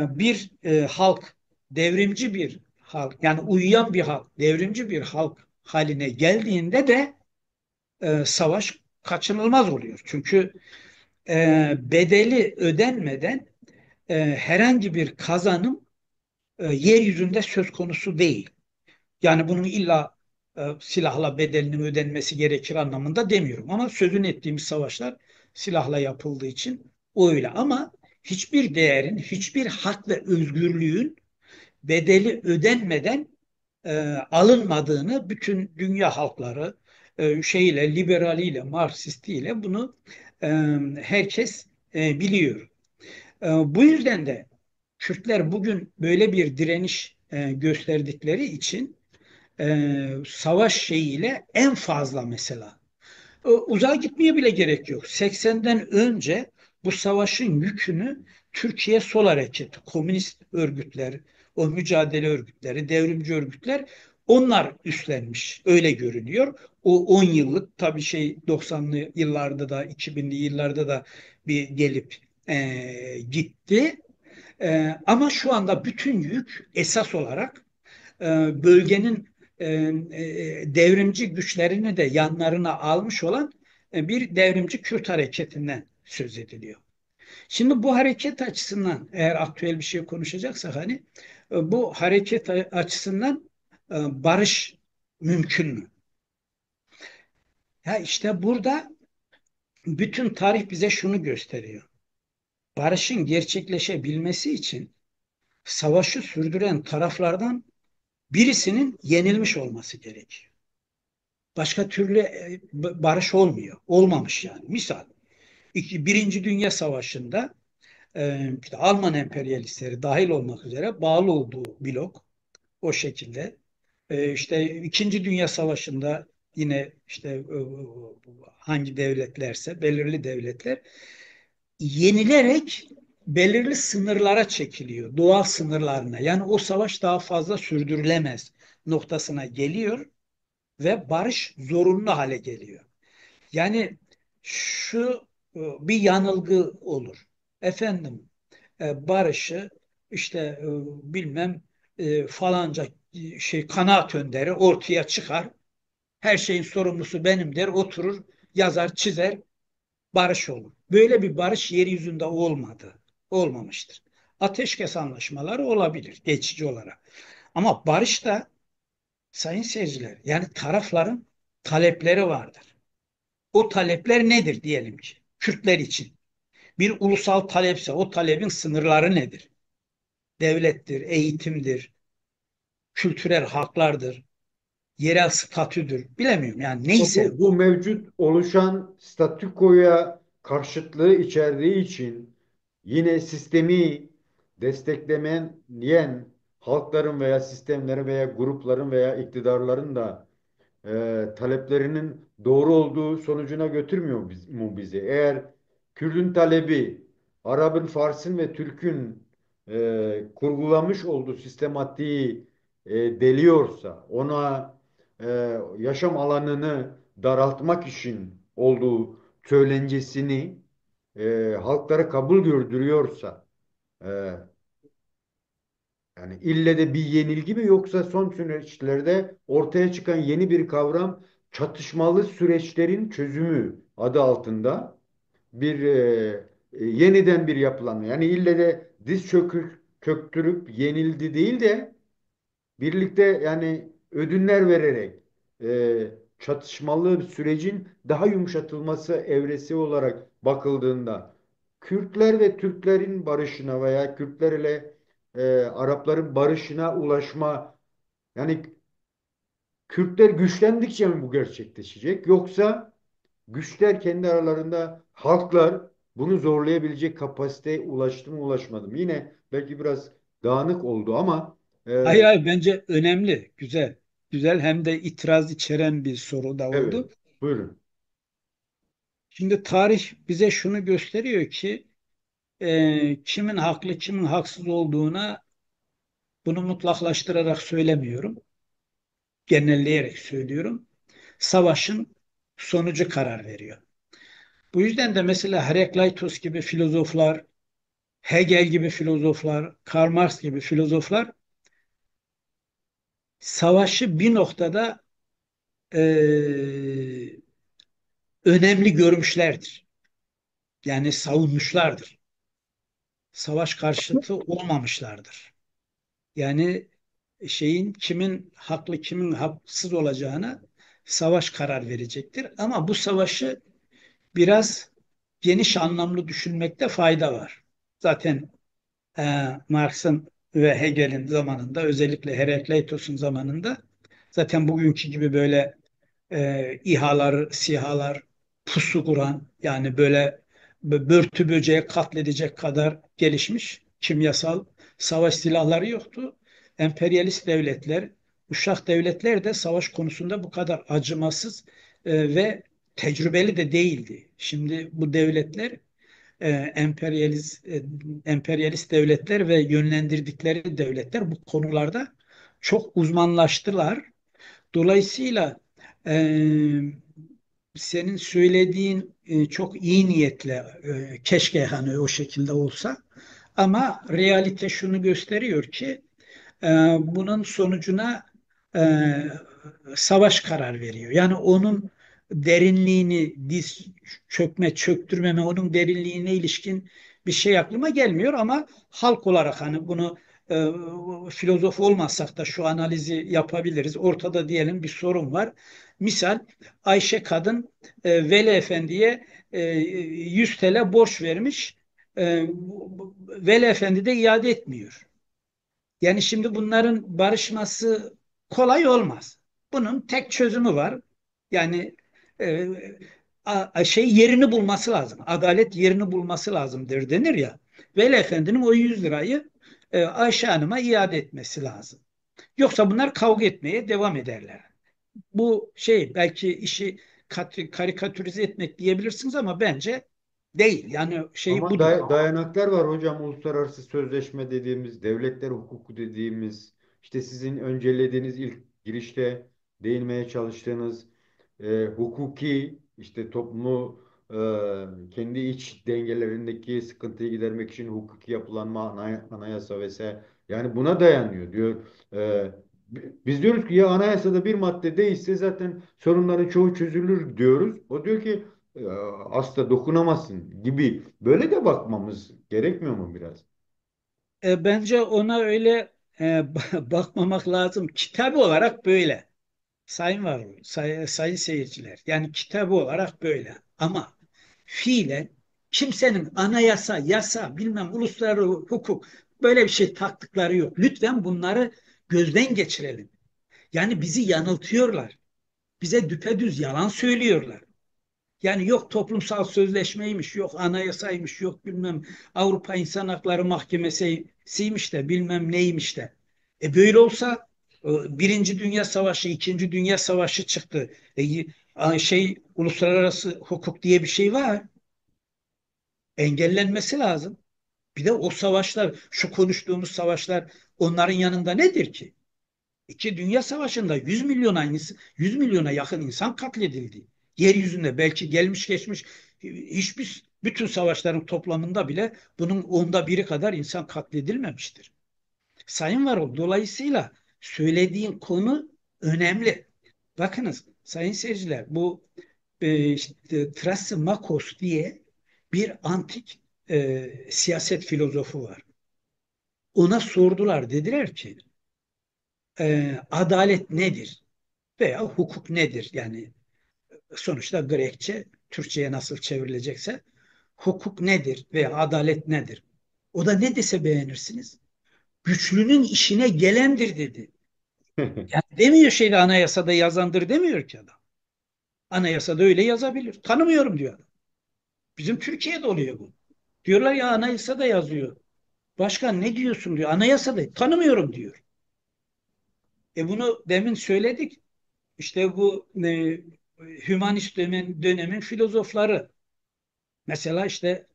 bir halk, devrimci bir halk, yani uyuyan bir halk, devrimci bir halk haline geldiğinde de savaş kaçınılmaz oluyor. Çünkü bedeli ödenmeden herhangi bir kazanım yeryüzünde söz konusu değil. Yani bunun illa silahla bedelinin ödenmesi gerekir anlamında demiyorum. Ama sözünü ettiğimiz savaşlar silahla yapıldığı için öyle. Ama hiçbir değerin, hiçbir hak ve özgürlüğün bedeli ödenmeden alınmadığını bütün dünya halkları liberaliyle, Marksistiyle bunu e, herkes biliyor. Bu yüzden de Kürtler bugün böyle bir direniş gösterdikleri için savaş şeyiyle en fazla mesela uzağa gitmeye bile gerek yok. 80'den önce bu savaşın yükünü Türkiye Sol Hareketi, komünist örgütler, o mücadele örgütleri, devrimci örgütler, onlar üstlenmiş. Öyle görünüyor. O 10 yıllık tabii 90'lı yıllarda da 2000'li yıllarda da bir gelip gitti. Ama şu anda bütün yük esas olarak bölgenin devrimci güçlerini de yanlarına almış olan bir devrimci Kürt hareketinden söz ediliyor. Şimdi bu hareket açısından eğer aktüel bir şey konuşacaksak hani bu hareket açısından barış mümkün mü? Ya işte burada bütün tarih bize şunu gösteriyor. Barışın gerçekleşebilmesi için savaşı sürdüren taraflardan birisinin yenilmiş olması gerekiyor. Başka türlü barış olmuyor. Olmamış yani. Misal Birinci Dünya Savaşı'nda işte Alman emperyalistleri dahil olmak üzere bağlı olduğu blok o şekilde. İşte İkinci Dünya Savaşı'nda yine işte hangi devletlerse belirli devletler yenilerek belirli sınırlara çekiliyor. Doğal sınırlarına. Yani o savaş daha fazla sürdürülemez noktasına geliyor ve barış zorunlu hale geliyor. Yani şu bir yanılgı olur. Efendim barışı işte bilmem falanca kanaat önderi ortaya çıkar. Her şeyin sorumlusu benim der, oturur, yazar, çizer, barış olur. Böyle bir barış yeryüzünde olmadı. Olmamıştır. Ateşkes anlaşmaları olabilir geçici olarak. Ama barış da sayın seyirciler yani tarafların talepleri vardır. O talepler nedir diyelim ki? Kürtler için. Bir ulusal talepse o talebin sınırları nedir? Devlettir, eğitimdir, kültürel haklardır, yerel statüdür. Bilemiyorum yani Ama neyse. bu mevcut oluşan statükoya karşıtlığı içerdiği için yine sistemi desteklemeyen halkların veya sistemlerin veya grupların veya iktidarların da taleplerinin doğru olduğu sonucuna götürmüyor mu bizi? Eğer Kürt'ün talebi Arap'ın, Fars'ın ve Türk'ün kurgulamış olduğu sistematiği deliyorsa, ona yaşam alanını daraltmak için olduğu söylencesini halklara kabul gördürüyorsa, e, yani ille de bir yenilgi mi yoksa son süreçlerde ortaya çıkan yeni bir kavram çatışmalı süreçlerin çözümü adı altında bir yeniden bir yapılanma. Yani ille de köktürüp yenildi değil de birlikte yani ödünler vererek çatışmalı sürecin daha yumuşatılması evresi olarak bakıldığında Kürtler ve Türklerin barışına veya Kürtler ile Arapların barışına ulaşma yani Kürtler güçlendikçe mi bu gerçekleşecek yoksa güçler kendi aralarında halklar bunu zorlayabilecek kapasiteye ulaştı mı ulaşmadı mı? Yine belki biraz dağınık oldu ama Hayır hayır bence önemli, güzel. Güzel hem de itiraz içeren bir soru da evet oldu. buyurun. Şimdi tarih bize şunu gösteriyor ki kimin haklı kimin haksız olduğuna bunu mutlaklaştırarak söylemiyorum. Genelleyerek söylüyorum. Savaşın sonucu karar veriyor. Bu yüzden de mesela Herakleitos gibi filozoflar, Hegel gibi filozoflar, Karl Marx gibi filozoflar savaşı bir noktada e, önemli görmüşlerdir. Yani savunmuşlardır. Savaş karşıtı olmamışlardır. Yani kimin haklı kimin haksız olacağına savaş karar verecektir. Ama bu savaşı biraz geniş anlamlı düşünmekte fayda var. Zaten Marx'ın ve Hegel'in zamanında özellikle Herakleitos'un zamanında zaten bugünkü gibi böyle İHA'lar, SİHA'lar, pusu kuran yani böyle börtü böceği katledecek kadar gelişmiş kimyasal savaş silahları yoktu. Emperyalist devletler, uşak devletler de savaş konusunda bu kadar acımasız ve tecrübeli de değildi. Şimdi bu devletler emperyalist devletler ve yönlendirdikleri devletler bu konularda çok uzmanlaştılar. Dolayısıyla e, senin söylediğin çok iyi niyetle keşke hani o şekilde olsa ama realite şunu gösteriyor ki e, bunun sonucuna e, savaş karar veriyor. Yani onun derinliğini, diz çökme, çöktürmeme, onun derinliğine ilişkin bir şey aklıma gelmiyor ama halk olarak hani bunu e, filozof olmazsak da şu analizi yapabiliriz. Ortada diyelim bir sorun var. Misal Ayşe kadın Veli Efendi'ye 100 TL borç vermiş. Veli Efendi de iade etmiyor. Yani şimdi bunların barışması kolay olmaz. Bunun tek çözümü var. Yani e, şey yerini bulması lazım. Adalet yerini bulması lazımdır denir ya. Veli Efendi'nin o 100 lirayı Ayşe Hanım'a iade etmesi lazım. Yoksa bunlar kavga etmeye devam ederler. Bu şey belki işi karikatürize etmek diyebilirsiniz ama bence değil. Yani şey Ama budur. dayanaklar var hocam. Uluslararası sözleşme dediğimiz, devletler hukuku dediğimiz, işte sizin öncelediğiniz ilk girişte değinmeye çalıştığınız hukuki, işte toplumu kendi iç dengelerindeki sıkıntıyı gidermek için hukuki yapılanma, anayasa vesaire. Yani buna dayanıyor diyor. E, Biz diyoruz ki ya anayasada bir madde değişse zaten sorunların çoğu çözülür diyoruz. O diyor ki asla dokunamazsın gibi. Böyle de bakmamız gerekmiyor mu biraz? Bence ona öyle bakmamak lazım. Kitap olarak böyle. Sayın seyirciler. Yani kitabı olarak böyle. Ama fiilen kimsenin anayasa, yasa, bilmem uluslararası hukuk böyle bir şey taktıkları yok. Lütfen bunları gözden geçirelim. Yani bizi yanıltıyorlar. Bize düpedüz yalan söylüyorlar. Yani yok toplumsal sözleşmeymiş, yok anayasaymış, yok bilmem Avrupa İnsan Hakları Mahkemesi'ymiş de bilmem neymiş de. Böyle olsa Birinci Dünya Savaşı, İkinci Dünya Savaşı çıktı. Uluslararası hukuk diye bir şey var. Engellenmesi lazım. Bir de o savaşlar, şu konuştuğumuz savaşlar onların yanında nedir ki? İki Dünya Savaşı'nda 100 milyona yakın insan katledildi. Yeryüzünde belki gelmiş geçmiş hiçbir bütün savaşların toplamında bile bunun onda biri kadar insan katledilmemiştir. Sayın Varol, dolayısıyla söylediğin konu önemli. Bakınız sayın seyirciler bu işte, Thrasymachos diye bir antik siyaset filozofu var. Ona sordular dediler ki adalet nedir? Veya hukuk nedir? Yani sonuçta Grekçe, Türkçe'ye nasıl çevrilecekse hukuk nedir veya adalet nedir? O da ne dese beğenirsiniz. Güçlünün işine gelendir dedi. Yani demiyor şeyde anayasada yazandır demiyor ki adam. Anayasada öyle yazabilir. Tanımıyorum diyor adam. Bizim Türkiye'de oluyor bu. Diyorlar ya anayasada yazıyor. Başkan ne diyorsun diyor. Anayasada tanımıyorum diyor. Bunu demin söyledik. İşte bu hümanist dönemin filozofları. Mesela işte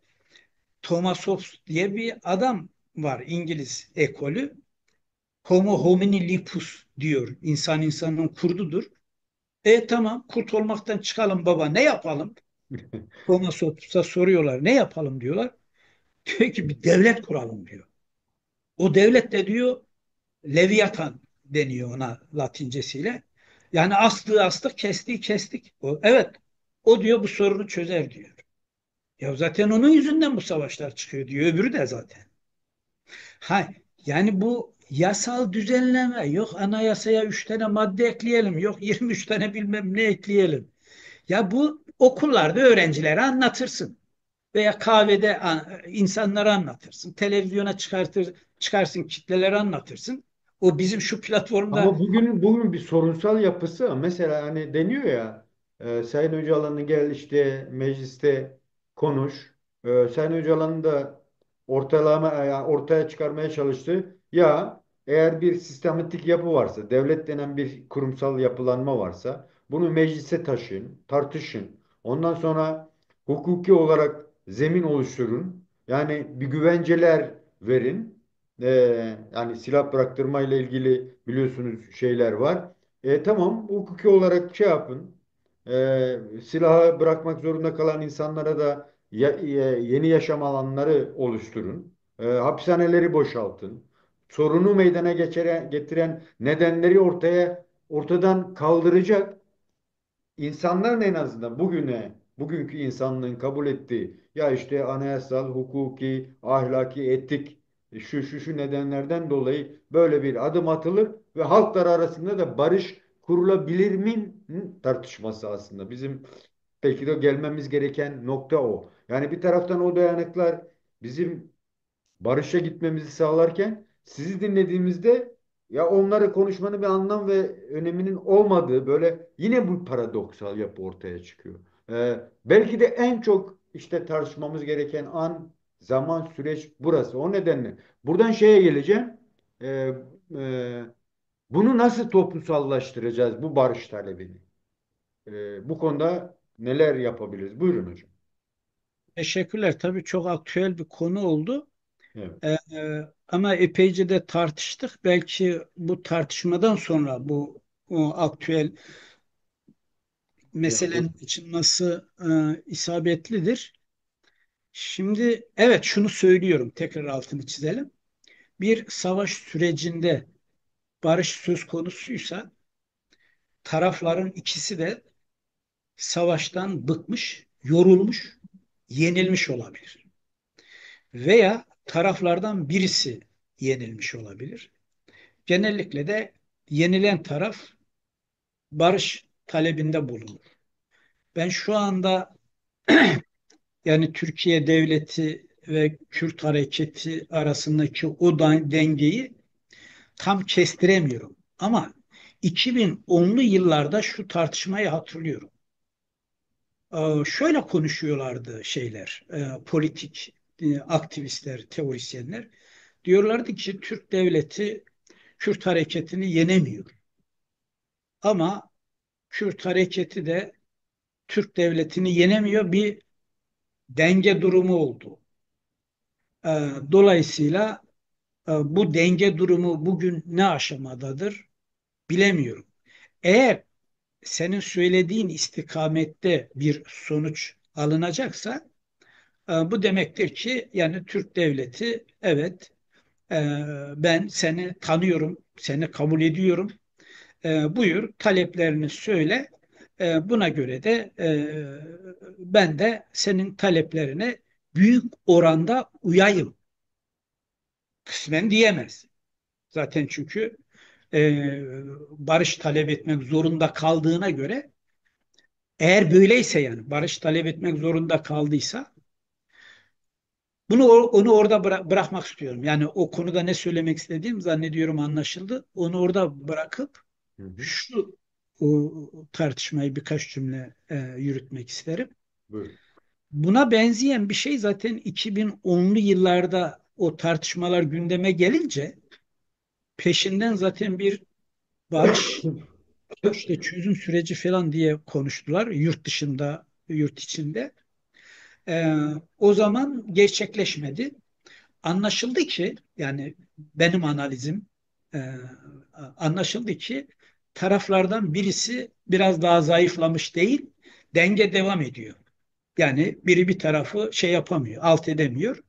Thomas Hobbes diye bir adam var İngiliz ekolü. Homo homini lupus diyor. İnsan insanın kurdudur. Tamam kurt olmaktan çıkalım baba ne yapalım? Thomas Hobbes'a soruyorlar ne yapalım diyorlar. Diyor ki bir devlet kuralım diyor. O devlet de diyor Leviathan deniyor ona Latincesiyle. Yani astığı astık, kestiği kestik. Evet, o diyor bu sorunu çözer diyor. Ya zaten onun yüzünden bu savaşlar çıkıyor diyor. Öbürü de zaten. Ha, yani bu yasal düzenleme yok anayasaya 3 tane madde ekleyelim yok 23 tane bilmem ne ekleyelim. Ya bu okullarda öğrencilere anlatırsın veya kahvede insanlara anlatırsın. Televizyona çıkarsın kitlelere anlatırsın. O bizim şu platformda Ama bugün bir sorunsal yapısı mesela hani deniyor ya Sayın Öcalan'ı gel işte mecliste konuş. Sayın Öcalan da ortaya çıkarmaya çalıştı. Ya eğer bir sistematik yapı varsa, devlet denen bir kurumsal yapılanma varsa bunu meclise taşıyın, tartışın. Ondan sonra hukuki olarak zemin oluşturun. Yani bir güvenceler verin. Yani silah bıraktırma ile ilgili biliyorsunuz şeyler var. Tamam hukuki olarak şey yapın. Silahı bırakmak zorunda kalan insanlara da yeni yaşam alanları oluşturun. Hapishaneleri boşaltın. Sorunu meydana getiren nedenleri ortaya ortadan kaldıracak. İnsanların en azından bugünkü insanlığın kabul ettiği ya işte anayasal, hukuki, ahlaki, etik şu nedenlerden dolayı böyle bir adım atılır ve halklar arasında da barış kurulabilir mi tartışması aslında. Bizim belki de gelmemiz gereken nokta o. Yani bir taraftan o dayanıklar bizim barışa gitmemizi sağlarken sizi dinlediğimizde ya onları konuşmanın bir anlam ve öneminin olmadığı böyle yine bu paradoksal yapı ortaya çıkıyor. Belki de en çok işte tartışmamız gereken an, zaman, süreç burası. O nedenle buradan şeye geleceğim. Ee, e, Bunu nasıl toplumsallaştıracağız bu barış talebini? Bu konuda neler yapabiliriz? Buyurun hocam. Teşekkürler. Tabii çok aktüel bir konu oldu. Evet. Ama epeyce de tartıştık. Belki bu tartışmadan sonra bu o aktüel Ya bu meselenin açılması isabetlidir. Şimdi evet şunu söylüyorum, tekrar altını çizelim. Bir savaş sürecinde barış söz konusuysa tarafların ikisi de savaştan bıkmış, yorulmuş, yenilmiş olabilir. Veya taraflardan birisi yenilmiş olabilir. Genellikle de yenilen taraf barış talebinde bulunur. Ben şu anda yani Türkiye Devleti ve Kürt hareketi arasındaki o dengeyi tam kestiremiyorum. Ama 2010'lu yıllarda şu tartışmayı hatırlıyorum. Şöyle konuşuyorlardı politik aktivistler, teorisyenler. Diyorlardı ki Türk devleti Kürt hareketini yenemiyor. Ama Kürt hareketi de Türk devletini yenemiyor, bir denge durumu oldu. Dolayısıyla bu denge durumu bugün ne aşamadadır bilemiyorum. Eğer senin söylediğin istikamette bir sonuç alınacaksa bu demektir ki yani Türk devleti evet, e, ben seni tanıyorum, seni kabul ediyorum. Buyur taleplerini söyle. Buna göre de ben de senin taleplerine büyük oranda uyayım. Kısmen diyemez. Zaten çünkü e, barış talep etmek zorunda kaldığına göre, eğer böyleyse yani barış talep etmek zorunda kaldıysa onu orada bırakmak istiyorum. Yani o konuda ne söylemek istediğim zannediyorum anlaşıldı. Onu orada bırakıp Hı hı. şu o tartışmayı birkaç cümle yürütmek isterim. Buyurun. Buna benzeyen bir şey zaten 2010'lu yıllarda o tartışmalar gündeme gelince peşinden zaten bir barış işte çözüm süreci falan diye konuştular yurt dışında, yurt içinde. Ee, O zaman gerçekleşmedi. Anlaşıldı ki yani benim analizim, e, anlaşıldı ki taraflardan birisi biraz daha zayıflamış değil, denge devam ediyor. Yani biri bir tarafı şey yapamıyor, alt edemiyor.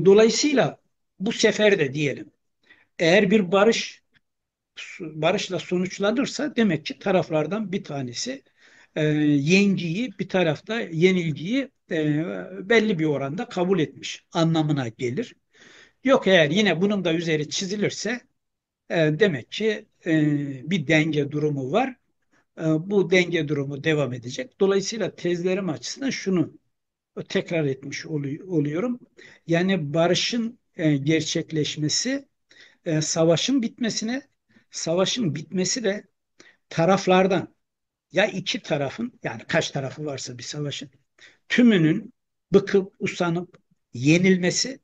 Dolayısıyla bu sefer de diyelim eğer bir barışla sonuçlanırsa demek ki taraflardan bir tanesi yengiyi, bir tarafta yenilgiyi belli bir oranda kabul etmiş anlamına gelir. Yok eğer yine bunun da üzeri çizilirse demek ki bir denge durumu var. Bu denge durumu devam edecek. Dolayısıyla tezlerim açısından şunu tekrar etmiş oluyorum. Yani barışın gerçekleşmesi savaşın bitmesine, savaşın bitmesi de taraflardan, ya iki tarafın yani kaç tarafı varsa bir savaşın tümünün bıkıp usanıp yenilmesi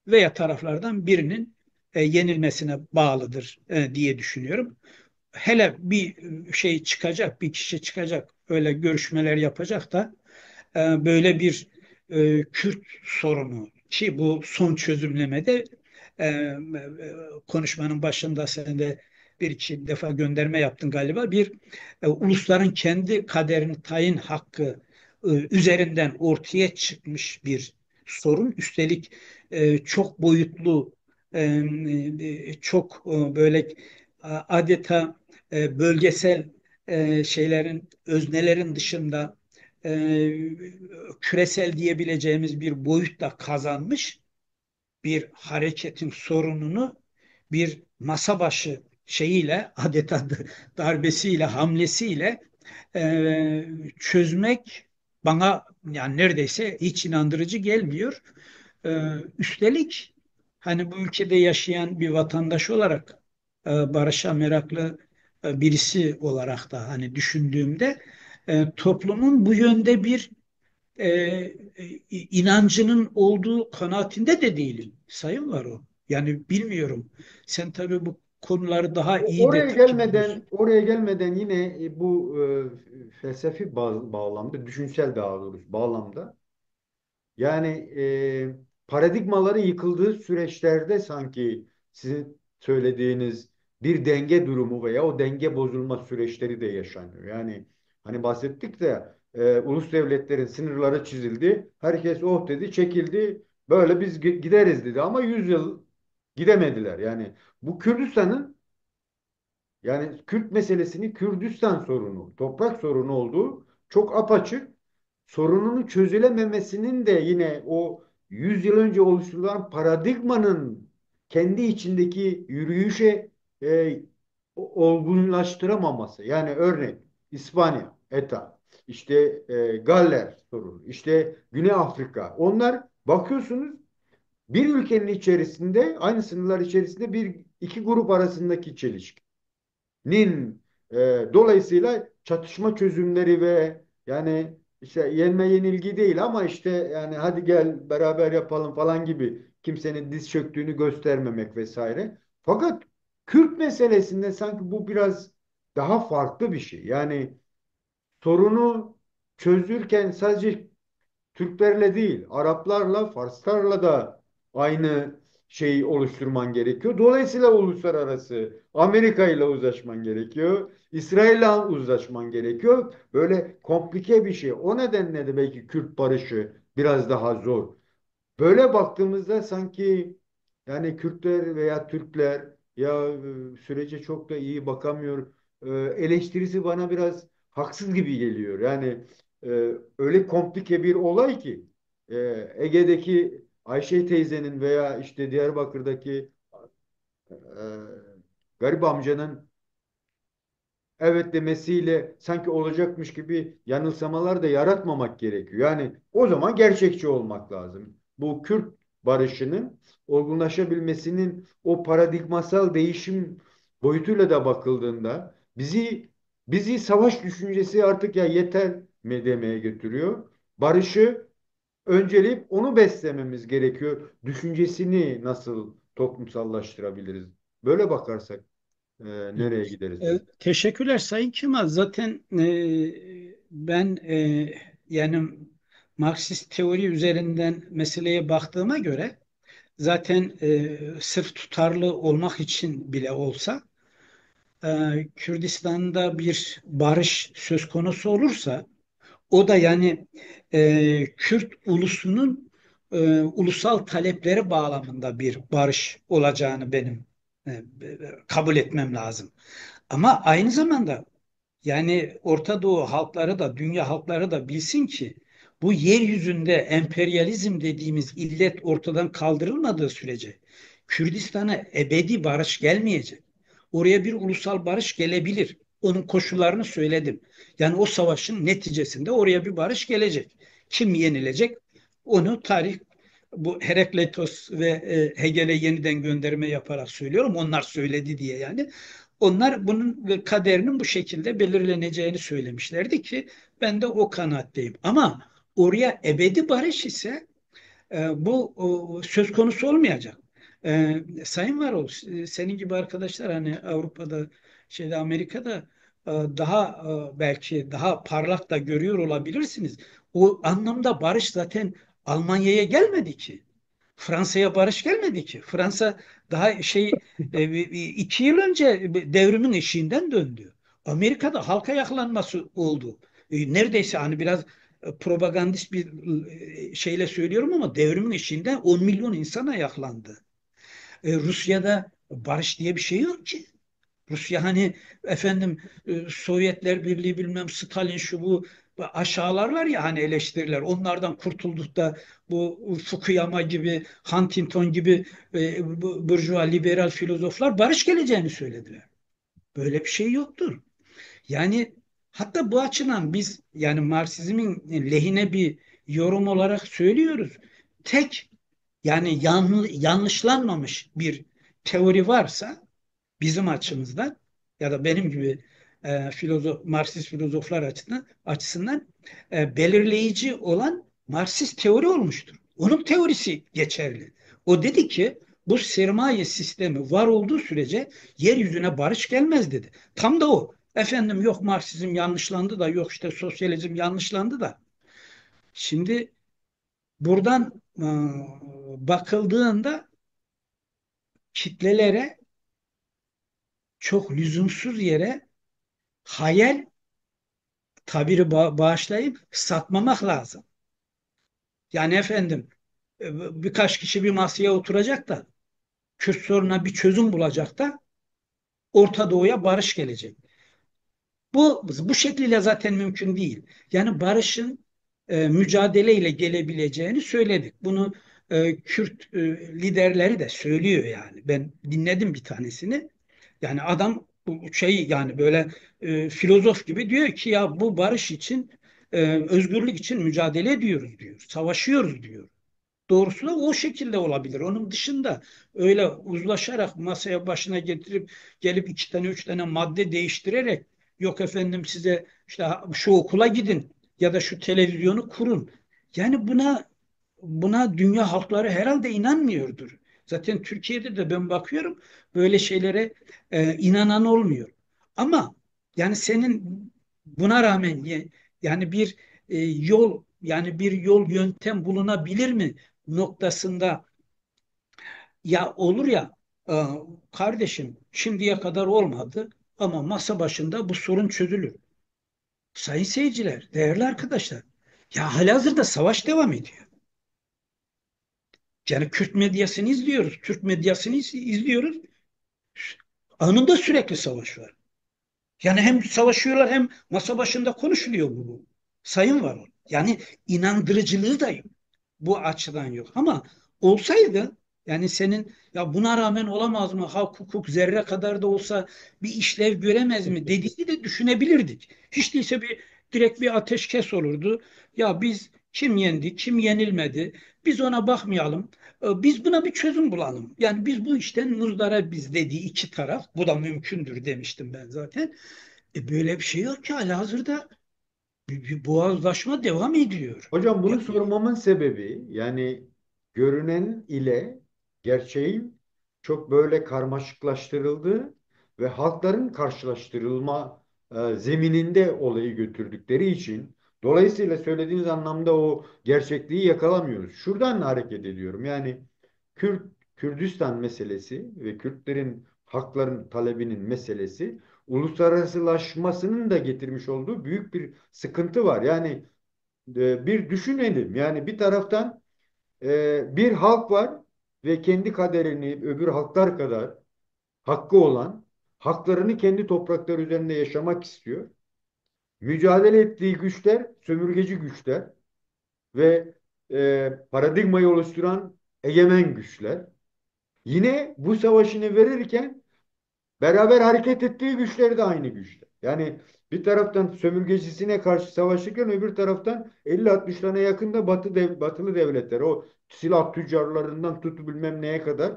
veya taraflardan birinin yenilmesine bağlıdır diye düşünüyorum. Hele bir şey çıkacak, bir kişi çıkacak, öyle görüşmeler yapacak da böyle bir Kürt sorunu, ki bu son çözümlemede konuşmanın başında sen de bir iki defa gönderme yaptın galiba, bir ulusların kendi kaderini tayin hakkı üzerinden ortaya çıkmış bir sorun. Üstelik çok boyutlu, çok böyle adeta bölgesel şeylerin, öznelerin dışında e, küresel diyebileceğimiz bir boyutla kazanmış bir hareketin sorununu bir masa başı şeyiyle adeta darbesiyle hamlesiyle çözmek bana yani neredeyse hiç inandırıcı gelmiyor. Üstelik hani bu ülkede yaşayan bir vatandaş olarak barışa meraklı birisi olarak da hani düşündüğümde toplumun bu yönde bir inancının olduğu kanaatinde de değilim. Sayın var o. Yani bilmiyorum. Sen tabii bu konuları daha iyi de Oraya takip ediyorsun. gelmeden yine bu felsefi bağlamda, düşünsel daha doğrusu bağlamda, yani paradigmaların yıkıldığı süreçlerde sanki sizin söylediğiniz bir denge durumu veya o denge bozulma süreçleri de yaşanıyor. Yani hani bahsettik de ulus devletlerin sınırları çizildi. Herkes oh dedi, çekildi. Böyle biz gideriz dedi ama 100 yıl gidemediler. Yani bu Kürdistan'ın, yani Kürt meselesini Kürdistan sorunu, toprak sorunu olduğu çok apaçık. Sorunun çözülememesinin de yine o 100 yıl önce oluşturulan paradigmanın kendi içindeki yürüyüşe olgunlaştıramaması. Yani örnek İspanya, ETA, işte Galler sorunu, işte Güney Afrika. Onlar bakıyorsunuz bir ülkenin içerisinde, aynı sınırlar içerisinde bir iki grup arasındaki çelişki nin dolayısıyla çatışma çözümleri ve yani işte yenme yenilgi değil ama işte yani hadi gel beraber yapalım falan gibi kimsenin diz çöktüğünü göstermemek vesaire. Fakat Kürt meselesinde sanki bu biraz daha farklı bir şey. Yani sorunu çözürken sadece Türklerle değil, Araplarla, Farslarla da aynı şeyi oluşturman gerekiyor. Dolayısıyla uluslararası Amerika ile uzlaşman gerekiyor. İsrail'le uzlaşman gerekiyor. Böyle komplike bir şey. O nedenle de belki Kürt barışı biraz daha zor. Böyle baktığımızda sanki yani Kürtler veya Türkler ya sürece çok da iyi bakamıyor eleştirisi bana biraz haksız gibi geliyor. Yani öyle komplike bir olay ki e, Ege'deki Ayşe teyzenin veya işte Diyarbakır'daki garip amcanın evet demesiyle sanki olacakmış gibi yanılsamalar da yaratmamak gerekiyor. Yani o zaman gerçekçi olmak lazım. Bu Kürt barışının olgunlaşabilmesinin o paradigmasal değişim boyutuyla da bakıldığında bizi savaş düşüncesi artık ya yeter mi demeye götürüyor. Barışı önceleyip onu beslememiz gerekiyor. Düşüncesini nasıl toplumsallaştırabiliriz? Böyle bakarsak nereye gideriz biz? Teşekkürler Sayın Kemal. Zaten ben yani Marksist teori üzerinden meseleye baktığıma göre zaten sırf tutarlı olmak için bile olsa Kürdistan'da bir barış söz konusu olursa o da yani Kürt ulusunun ulusal talepleri bağlamında bir barış olacağını benim kabul etmem lazım. Ama aynı zamanda yani Orta Doğu halkları da dünya halkları da bilsin ki bu yeryüzünde emperyalizm dediğimiz illet ortadan kaldırılmadığı sürece Kürdistan'a ebedi barış gelmeyecek. Oraya bir ulusal barış gelebilir. Onun koşullarını söyledim. Yani o savaşın neticesinde oraya bir barış gelecek. Kim yenilecek? Onu tarih bu Herakleitos ve Hegel'e yeniden gönderme yaparak söylüyorum. Onlar söyledi diye yani. Onlar bunun kaderinin bu şekilde belirleneceğini söylemişlerdi ki ben de o kanaatteyim. Ama oraya ebedi barış ise bu söz konusu olmayacak. Sayın Varol, senin gibi arkadaşlar hani Avrupa'da, Amerika'da daha belki daha parlak da görüyor olabilirsiniz. O anlamda barış zaten Almanya'ya gelmedi ki. Fransa'ya barış gelmedi ki. Fransa daha 2 yıl önce devrimin eşiğinden döndü. Amerika'da halka yaklanması oldu. Neredeyse hani biraz propagandist bir şeyle söylüyorum ama devrimin eşiğinden 10 milyon insana yaklandı. Rusya'da barış diye bir şey yok ki. Rusya hani efendim Sovyetler Birliği bilmem Stalin şu bu aşağılarlar ya hani eleştirirler. Onlardan kurtulduk da bu Fukuyama gibi, Huntington gibi burjuva liberal filozoflar barış geleceğini söylediler. Böyle bir şey yoktur. Yani hatta bu açıdan biz yani Marksizmin lehine bir yorum olarak söylüyoruz. Tek yani yanlışlanmamış bir teori varsa bizim açımızdan ya da benim gibi Marksist filozoflar açısından belirleyici olan Marksist teori olmuştur. Onun teorisi geçerli. O dedi ki bu sermaye sistemi var olduğu sürece yeryüzüne barış gelmez dedi. Tam da o. Efendim yok Marksizm yanlışlandı da yok işte sosyalizm yanlışlandı da. Şimdi buradan bakıldığında kitlelere çok lüzumsuz yere hayal tabiri bağışlayayım satmamak lazım. Yani efendim birkaç kişi bir masaya oturacak da Kürt sorununa bir çözüm bulacak da Orta Doğu'ya barış gelecek. Bu şekliyle zaten mümkün değil. Yani barışın mücadeleyle gelebileceğini söyledik. Bunu Kürt liderleri de söylüyor yani. Ben dinledim bir tanesini. Yani adam bu şey yani böyle filozof gibi diyor ki ya bu barış için özgürlük için mücadele ediyoruz diyor. Savaşıyoruz diyor. Doğrusu da o şekilde olabilir. Onun dışında öyle uzlaşarak masaya başına getirip gelip iki tane üç tane madde değiştirerek yok efendim size işte şu okula gidin ya da şu televizyonu kurun. Yani buna dünya halkları herhalde inanmıyordur. Zaten Türkiye'de de ben bakıyorum böyle şeylere inanan olmuyor. Ama yani senin buna rağmen yani bir yol yani bir yol yöntem bulunabilir mi noktasında ya olur ya e, kardeşim şimdiye kadar olmadı ama masa başında bu sorun çözülür. Sayın seyirciler, değerli arkadaşlar ya halihazırda savaş devam ediyor. Yani Kürt medyasını izliyoruz, Türk medyasını izliyoruz. Anında sürekli savaş var. Yani hem savaşıyorlar hem masa başında konuşuluyor bu. Sayın var. Yani inandırıcılığı da yok. Bu açıdan yok. Ama olsaydı yani senin ya buna rağmen olamaz mı? Hak, hukuk zerre kadar da olsa bir işlev göremez mi dediğini de düşünebilirdik. Hiç değilse direkt bir ateşkes olurdu. Ya biz kim yendi, kim yenilmedi? Biz ona bakmayalım. Biz buna bir çözüm bulalım. Yani biz bu işten muzdaribiz dediği iki taraf. Bu da mümkündür demiştim ben zaten. Böyle bir şey yok ki halihazırda bir boğazlaşma devam ediyor. Hocam bunu Yani sormamın sebebi yani görünen ile gerçeğin çok böyle karmaşıklaştırıldığı ve halkların karşılaştırılma zemininde olayı götürdükleri için dolayısıyla söylediğiniz anlamda o gerçekliği yakalamıyoruz. Şuradan hareket ediyorum. Yani Kürt, Kürdistan meselesi ve Kürtlerin hakların talebinin meselesi uluslararasılaşmasının da getirmiş olduğu büyük bir sıkıntı var. Yani bir düşünelim. Yani bir taraftan bir halk var ve kendi kaderini öbür halklar kadar hakkı olan, haklarını kendi toprakları üzerinde yaşamak istiyor. Mücadele ettiği güçler sömürgeci güçler ve paradigmayı oluşturan egemen güçler. Yine bu savaşını verirken beraber hareket ettiği güçleri de aynı güçler. Yani bir taraftan sömürgecisine karşı savaşırken öbür taraftan 50-60 tane yakında batılı devletler o silah tüccarlarından tut bilmem neye kadar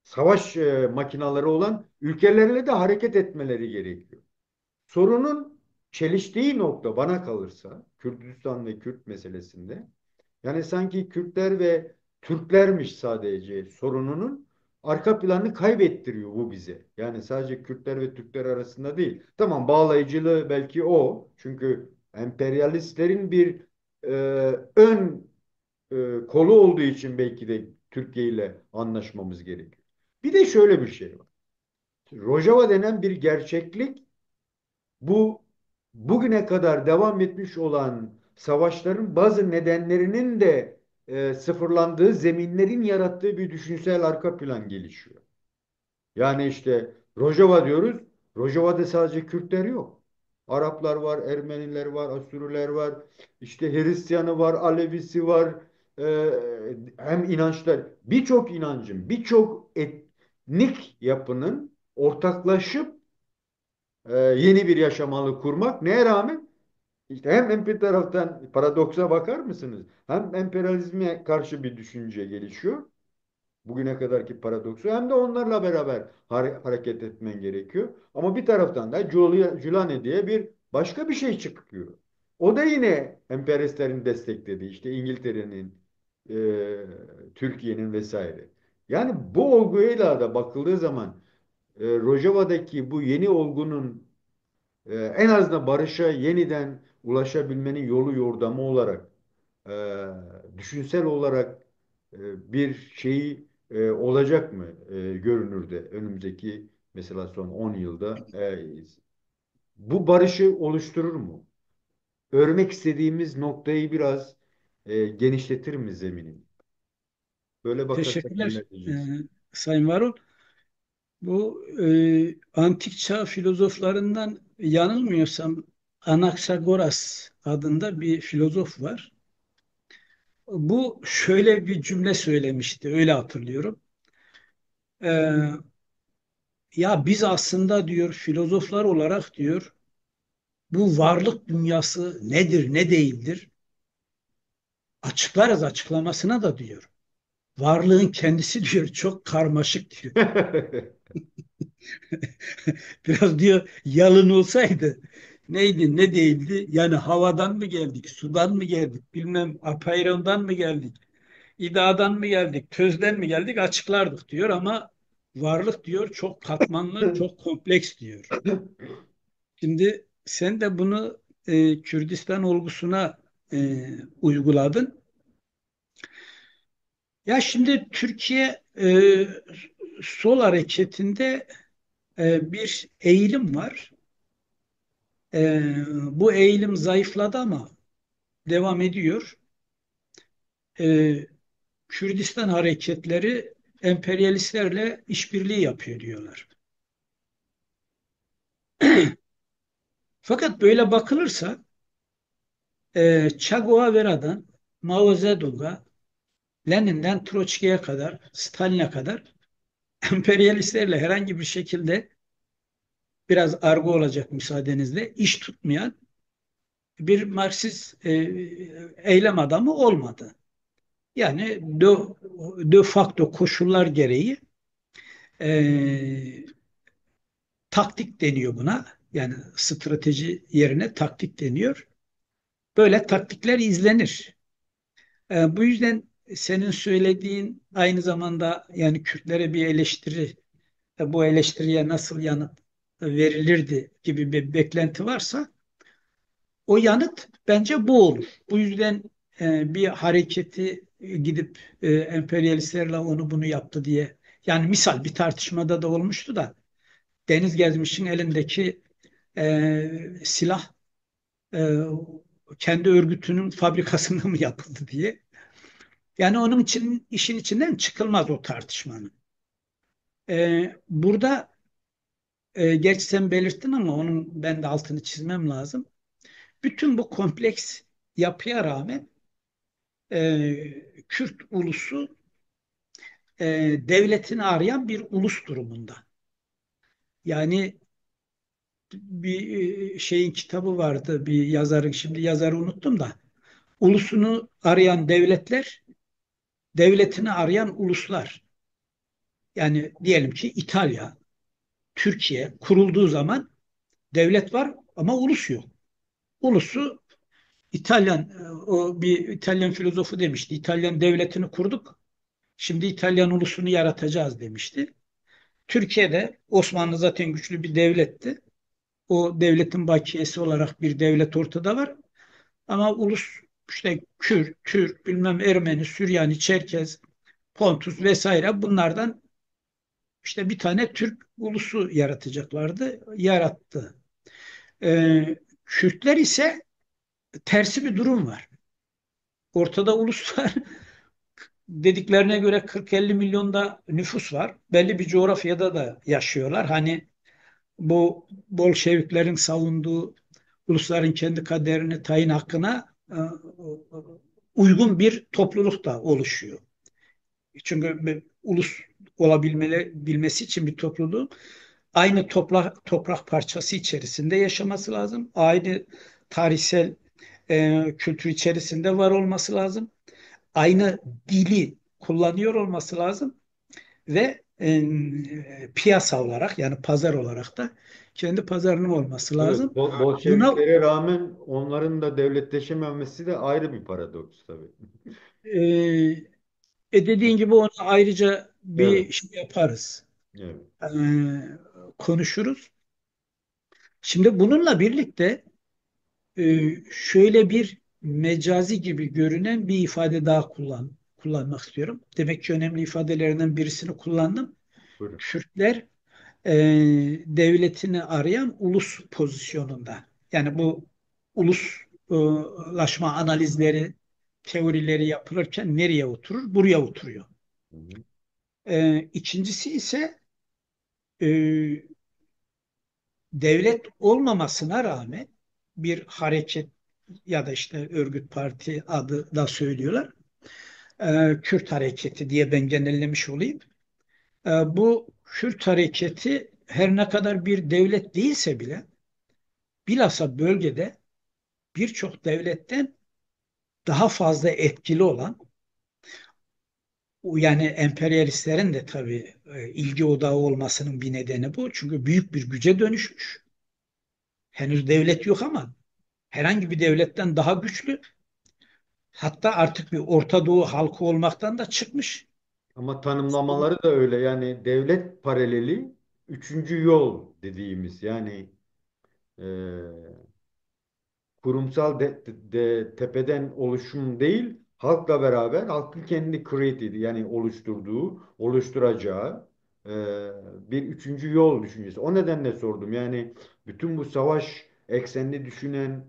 savaş makinaları olan ülkelerle de hareket etmeleri gerekiyor. Sorunun çeliştiği nokta bana kalırsa Kürdistan ve Kürt meselesinde yani sanki Kürtler ve Türklermiş sadece sorununun arka planını kaybettiriyor bu bize. Yani sadece Kürtler ve Türkler arasında değil. Tamam bağlayıcılığı belki o. Çünkü emperyalistlerin bir ön kolu olduğu için belki de Türkiye ile anlaşmamız gerekiyor. Bir de şöyle bir şey var. Rojava denen bir gerçeklik bu bugüne kadar devam etmiş olan savaşların bazı nedenlerinin de sıfırlandığı zeminlerin yarattığı bir düşünsel arka plan gelişiyor. Yani işte Rojava diyoruz. Rojava'da sadece Kürtler yok. Araplar var, Ermeniler var, Asuriler var, işte Hristiyanı var, Alevisi var. Hem inançlar, birçok inancın, birçok etnik yapının ortaklaşıp yeni bir yaşam alanı kurmak neye rağmen? İşte hem bir taraftan paradoksa bakar mısınız? Hem emperyalizme karşı bir düşünce gelişiyor, bugüne kadarki paradoksu, hem de onlarla beraber hareket etmen gerekiyor. Ama bir taraftan da Giuliani diye bir başka bir şey çıkıyor. O da yine emperyalistlerin desteklediği, işte İngiltere'nin, Türkiye'nin vesaire. Yani bu olguyla da bakıldığı zaman Rojava'daki bu yeni olgunun en azından barışa yeniden ulaşabilmenin yolu yordamı olarak düşünsel olarak bir şeyi olacak mı görünürde önümüzdeki mesela son 10 yılda bu barışı oluşturur mu? Örmek istediğimiz noktayı biraz genişletir mi zeminin? Böyle bakarsak Teşekkürler neler diyeceksin? Sayın Varol. Bu antik çağ filozoflarından yanılmıyorsam Anaksagoras adında bir filozof var. Bu şöyle bir cümle söylemişti, öyle hatırlıyorum. E, Ya biz aslında diyor filozoflar olarak diyor bu varlık dünyası nedir ne değildir açıklarız açıklamasına da diyor. Varlığın kendisi diyor çok karmaşık diyor. Biraz diyor yalın olsaydı neydi ne değildi? Yani havadan mı geldik, sudan mı geldik, bilmem apayrıldan mı geldik, idadan mı geldik, tözden mi geldik açıklardık diyor ama varlık diyor çok katmanlı, çok kompleks diyor. Şimdi sen de bunu Kürdistan olgusuna uyguladın. Ya şimdi Türkiye sol hareketinde bir eğilim var. Bu eğilim zayıfladı ama devam ediyor. Ee, Kürdistan hareketleri emperyalistlerle işbirliği yapıyor diyorlar. Fakat böyle bakılırsa Che Guevara'dan Mao Zedong'a, Lenin'den Troçki'ye kadar, Stalin'e kadar emperyalistlerle herhangi bir şekilde biraz argo olacak müsaadenizle iş tutmayan bir Marksist eylem adamı olmadı. Yani de facto koşullar gereği e, taktik deniyor buna. Yani strateji yerine taktik deniyor. Böyle taktikler izlenir. Bu yüzden senin söylediğin aynı zamanda yani Kürtlere bir eleştiri, bu eleştiriye nasıl yanıt verilirdi gibi bir beklenti varsa o yanıt bence bu olur. Bu yüzden bir hareketi gidip emperyalistlerle onu bunu yaptı diye yani misal bir tartışmada da olmuştu da Deniz Gezmiş'in elindeki silah e, kendi örgütünün fabrikasında mı yapıldı diye. Yani onun için işin içinden çıkılmaz o tartışmanın. Burada gerçi sen belirttin ama onun ben de altını çizmem lazım. Bütün bu kompleks yapıya rağmen Kürt ulusu devletini arayan bir ulus durumunda. Yani bir şeyin kitabı vardı bir yazarın şimdi yazarı unuttum da ulusunu arayan devletler devletini arayan uluslar. Yani diyelim ki İtalya, Türkiye kurulduğu zaman devlet var ama ulus yok. Ulusu İtalyan o bir İtalyan filozofu demişti. İtalyan devletini kurduk. Şimdi İtalyan ulusunu yaratacağız demişti. Türkiye'de Osmanlı zaten güçlü bir devletti. O devletin bakiyesi olarak bir devlet ortada var. Ama ulus işte Kürt, Türk, bilmem Ermeni, Süryani, Çerkez, Pontus vesaire bunlardan işte bir tane Türk ulusu yaratacaklardı. Yarattı. Kürtler ise tersi bir durum var. Ortada ulus var. dediklerine göre 40-50 milyonda nüfus var. Belli bir coğrafyada da yaşıyorlar. Hani bu Bolşeviklerin savunduğu ulusların kendi kaderini tayin hakkına uygun bir topluluk da oluşuyor. Çünkü bir ulus bilmesi için bir topluluğun aynı toprak parçası içerisinde yaşaması lazım. Aynı tarihsel kültür içerisinde var olması lazım. Aynı dili kullanıyor olması lazım ve piyasa olarak yani pazar olarak da kendi pazarının olması Evet, lazım. Buna Bolşeviklere rağmen onların da devletleşememesi de ayrı bir paradoks tabii. e, dediğin gibi onu ayrıca Evet, bir şey yaparız. evet. E, konuşuruz. Şimdi bununla birlikte şöyle bir mecazi gibi görünen bir ifade daha kullanmak istiyorum. Demek ki önemli ifadelerinden birisini kullandım. Buyurun. Kürtler e, devletini arayan ulus pozisyonunda. Yani bu uluslaşma analizleri, teorileri yapılırken nereye oturur? Buraya oturuyor. Hı hı. İkincisi ise e, devlet olmamasına rağmen bir hareket ya da işte örgüt parti adı da söylüyorlar. Kürt hareketi diye ben genellemiş olayım. Bu Kürt hareketi her ne kadar bir devlet değilse bile bilhassa bölgede birçok devletten daha fazla etkili olan yani emperyalistlerin de tabii ilgi odağı olmasının bir nedeni bu. Çünkü büyük bir güce dönüşmüş. Henüz devlet yok ama herhangi bir devletten daha güçlü. Hatta artık bir Orta Doğu halkı olmaktan da çıkmış. Ama tanımlamaları da öyle. Yani devlet paraleli üçüncü yol dediğimiz yani e, kurumsal tepeden oluşum değil, halkla beraber halkın kendi created yani oluşturacağı e, bir üçüncü yol düşüncesi. O nedenle sordum. Yani bütün bu savaş eksenli düşünen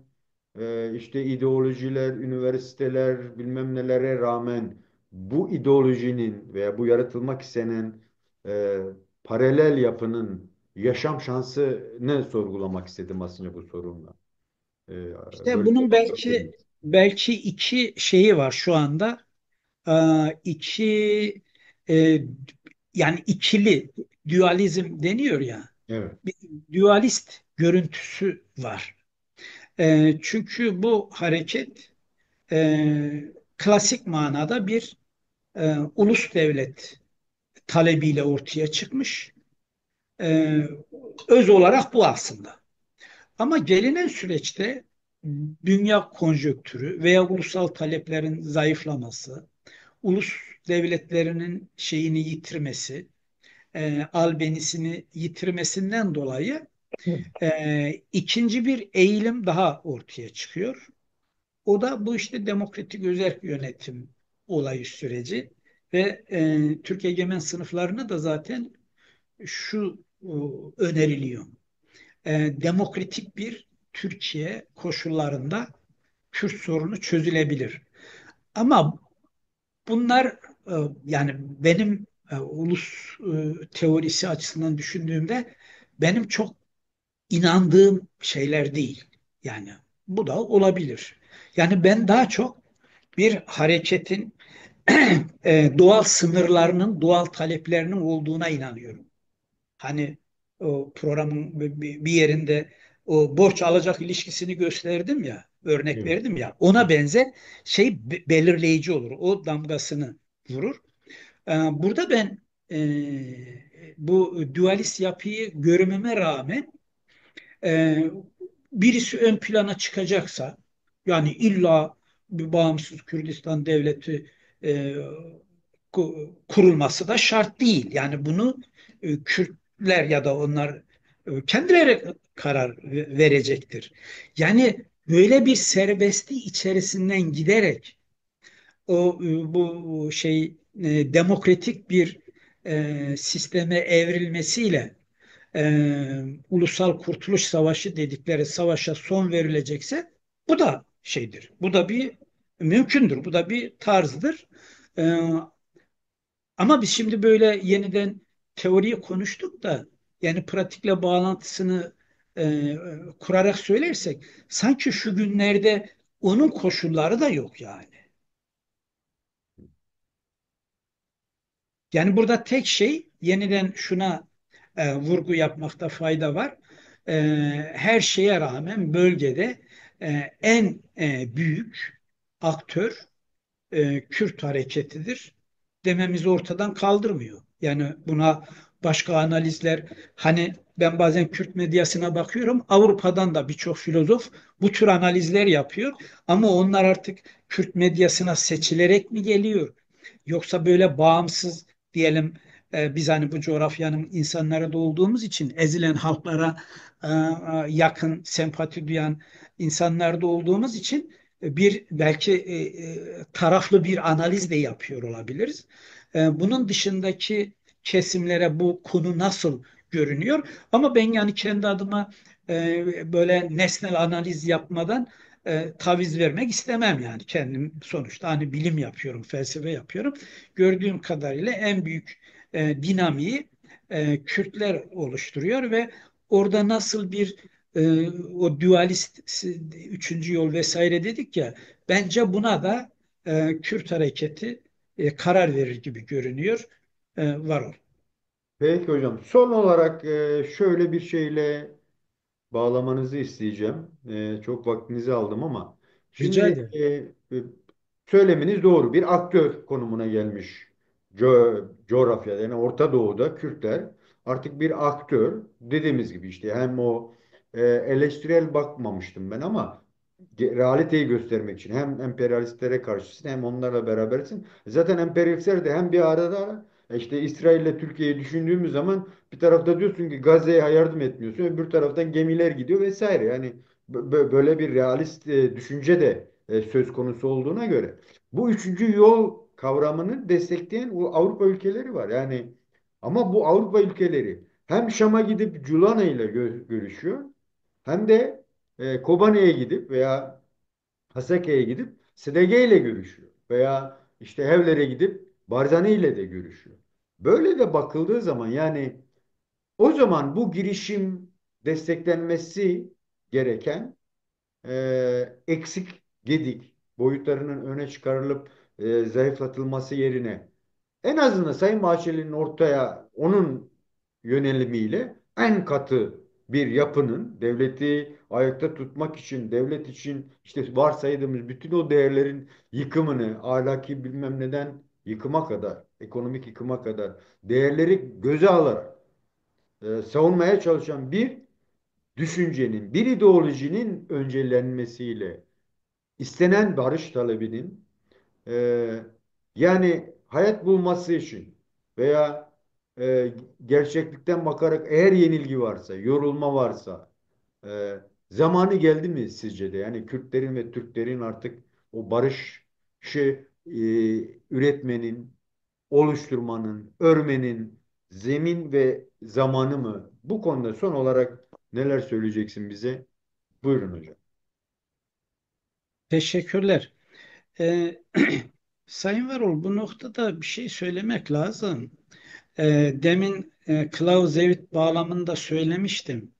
işte ideolojiler, üniversiteler, bilmem nelere rağmen bu ideolojinin veya bu yaratılmak istenen e, paralel yapının yaşam şansını sorgulamak istedim aslında bu sorumla. İşte Böyle bunun bir belki iki şeyi var şu anda. İki e, yani ikili dualizm deniyor ya. evet. Bir dualist görüntüsü var. Çünkü bu hareket klasik manada bir ulus devlet talebiyle ortaya çıkmış. E, öz olarak bu aslında. Ama gelinen süreçte dünya konjonktürü veya ulusal taleplerin zayıflaması, ulus devletlerinin şeyini yitirmesi, albenisini yitirmesinden dolayı ikinci bir eğilim daha ortaya çıkıyor. O da bu işte demokratik özerk yönetim olayı süreci ve Türk egemen sınıflarına da zaten şu öneriliyor. Demokratik bir Türkiye koşullarında Kürt sorunu çözülebilir. Ama bunlar yani benim ulus teorisi açısından düşündüğümde benim çok inandığım şeyler değil. Yani bu da olabilir. Yani ben daha çok bir hareketin doğal sınırlarının, doğal taleplerinin olduğuna inanıyorum. Hani o programın bir yerinde o borç alacak ilişkisini gösterdim ya, örnek Evet. verdim ya, ona benzer şey belirleyici olur. O damgasını vurur. Burada ben bu dualist yapıyı görmeme rağmen e, birisi ön plana çıkacaksa yani illa bir bağımsız Kürdistan devleti e, kurulması da şart değil. Yani bunu Kürtler ya da onlar kendileri karar verecektir. Yani böyle bir serbestliği içerisinden giderek bu şey demokratik bir sisteme evrilmesiyle ulusal kurtuluş savaşı dedikleri savaşa son verilecekse bu da şeydir. Bu da bir mümkündür. Bu da bir tarzdır. E, Ama biz şimdi böyle yeniden teoriyi konuştuk da yani pratikle bağlantısını kurarak söylersek sanki şu günlerde onun koşulları da yok yani. Yani burada tek şey yeniden şuna vurgu yapmakta fayda var. E, Her şeye rağmen bölgede en büyük aktör Kürt hareketidir dememizi ortadan kaldırmıyor. Yani buna başka analizler, hani ben bazen Kürt medyasına bakıyorum, Avrupa'dan da birçok filozof bu tür analizler yapıyor ama onlar artık Kürt medyasına seçilerek mi geliyor? Yoksa böyle bağımsız diyelim, biz hani bu coğrafyanın insanları da olduğumuz için ezilen halklara yakın sempati duyan insanlar da olduğumuz için bir belki taraflı bir analiz de yapıyor olabiliriz. Bunun dışındaki kesimlere bu konu nasıl görünüyor? Ama ben yani kendi adıma böyle nesnel analiz yapmadan taviz vermek istemem yani. Kendim sonuçta hani bilim yapıyorum, felsefe yapıyorum. Gördüğüm kadarıyla en büyük dinamiği Kürtler oluşturuyor ve orada nasıl bir o dualist üçüncü yol vesaire dedik ya, bence buna da Kürt hareketi karar verir gibi görünüyor. Var ol. Peki hocam. Son olarak şöyle bir şeyle bağlamanızı isteyeceğim. Çok vaktinizi aldım ama Rica şimdi ederim. söyleminiz doğru. Bir aktör konumuna gelmiş coğrafyada, yani Orta Doğu'da Kürtler artık bir aktör. Dediğimiz gibi işte hem o eleştirel bakmamıştım ben ama realiteyi göstermek için hem emperyalistlere karşısın hem onlarla berabersin. Zaten emperyalistler de hem bir arada işte İsrail ile Türkiye'yi düşündüğümüz zaman bir tarafta diyorsun ki Gazze'ye yardım etmiyorsun, öbür taraftan gemiler gidiyor vesaire. Yani böyle bir realist düşünce de söz konusu olduğuna göre bu üçüncü yol kavramını destekleyen o Avrupa ülkeleri var. Yani ama bu Avrupa ülkeleri hem Şam'a gidip Culana ile görüşüyor hem de Kobane'ye gidip veya Hasake'ye gidip SDG ile görüşüyor. Veya işte Hevler'e gidip Barzani ile de görüşüyor. Böyle de bakıldığı zaman yani o zaman bu girişim desteklenmesi gereken eksik, gedik boyutlarının öne çıkarılıp zayıflatılması yerine en azından Sayın Bahçeli'nin ortaya onun yönelimiyle en katı bir yapının devleti ayakta tutmak için, devlet için işte varsaydığımız bütün o değerlerin yıkımını, ahlaki bilmem neden yıkıma kadar, ekonomik yıkıma kadar değerleri göze alarak savunmaya çalışan bir düşüncenin, bir ideolojinin öncelenmesiyle istenen barış talebinin e, yani hayat bulması için veya gerçeklikten bakarak eğer yenilgi varsa, yorulma varsa e, zamanı geldi mi sizce de? Yani Kürtlerin ve Türklerin artık o barışı üretmenin, oluşturmanın, örmenin zemin ve zamanı mı? Bu konuda son olarak neler söyleyeceksin bize? Buyurun hocam. Teşekkürler. E, Sayın Varol, bu noktada bir şey söylemek lazım. Demin Clausewitz bağlamında söylemiştim.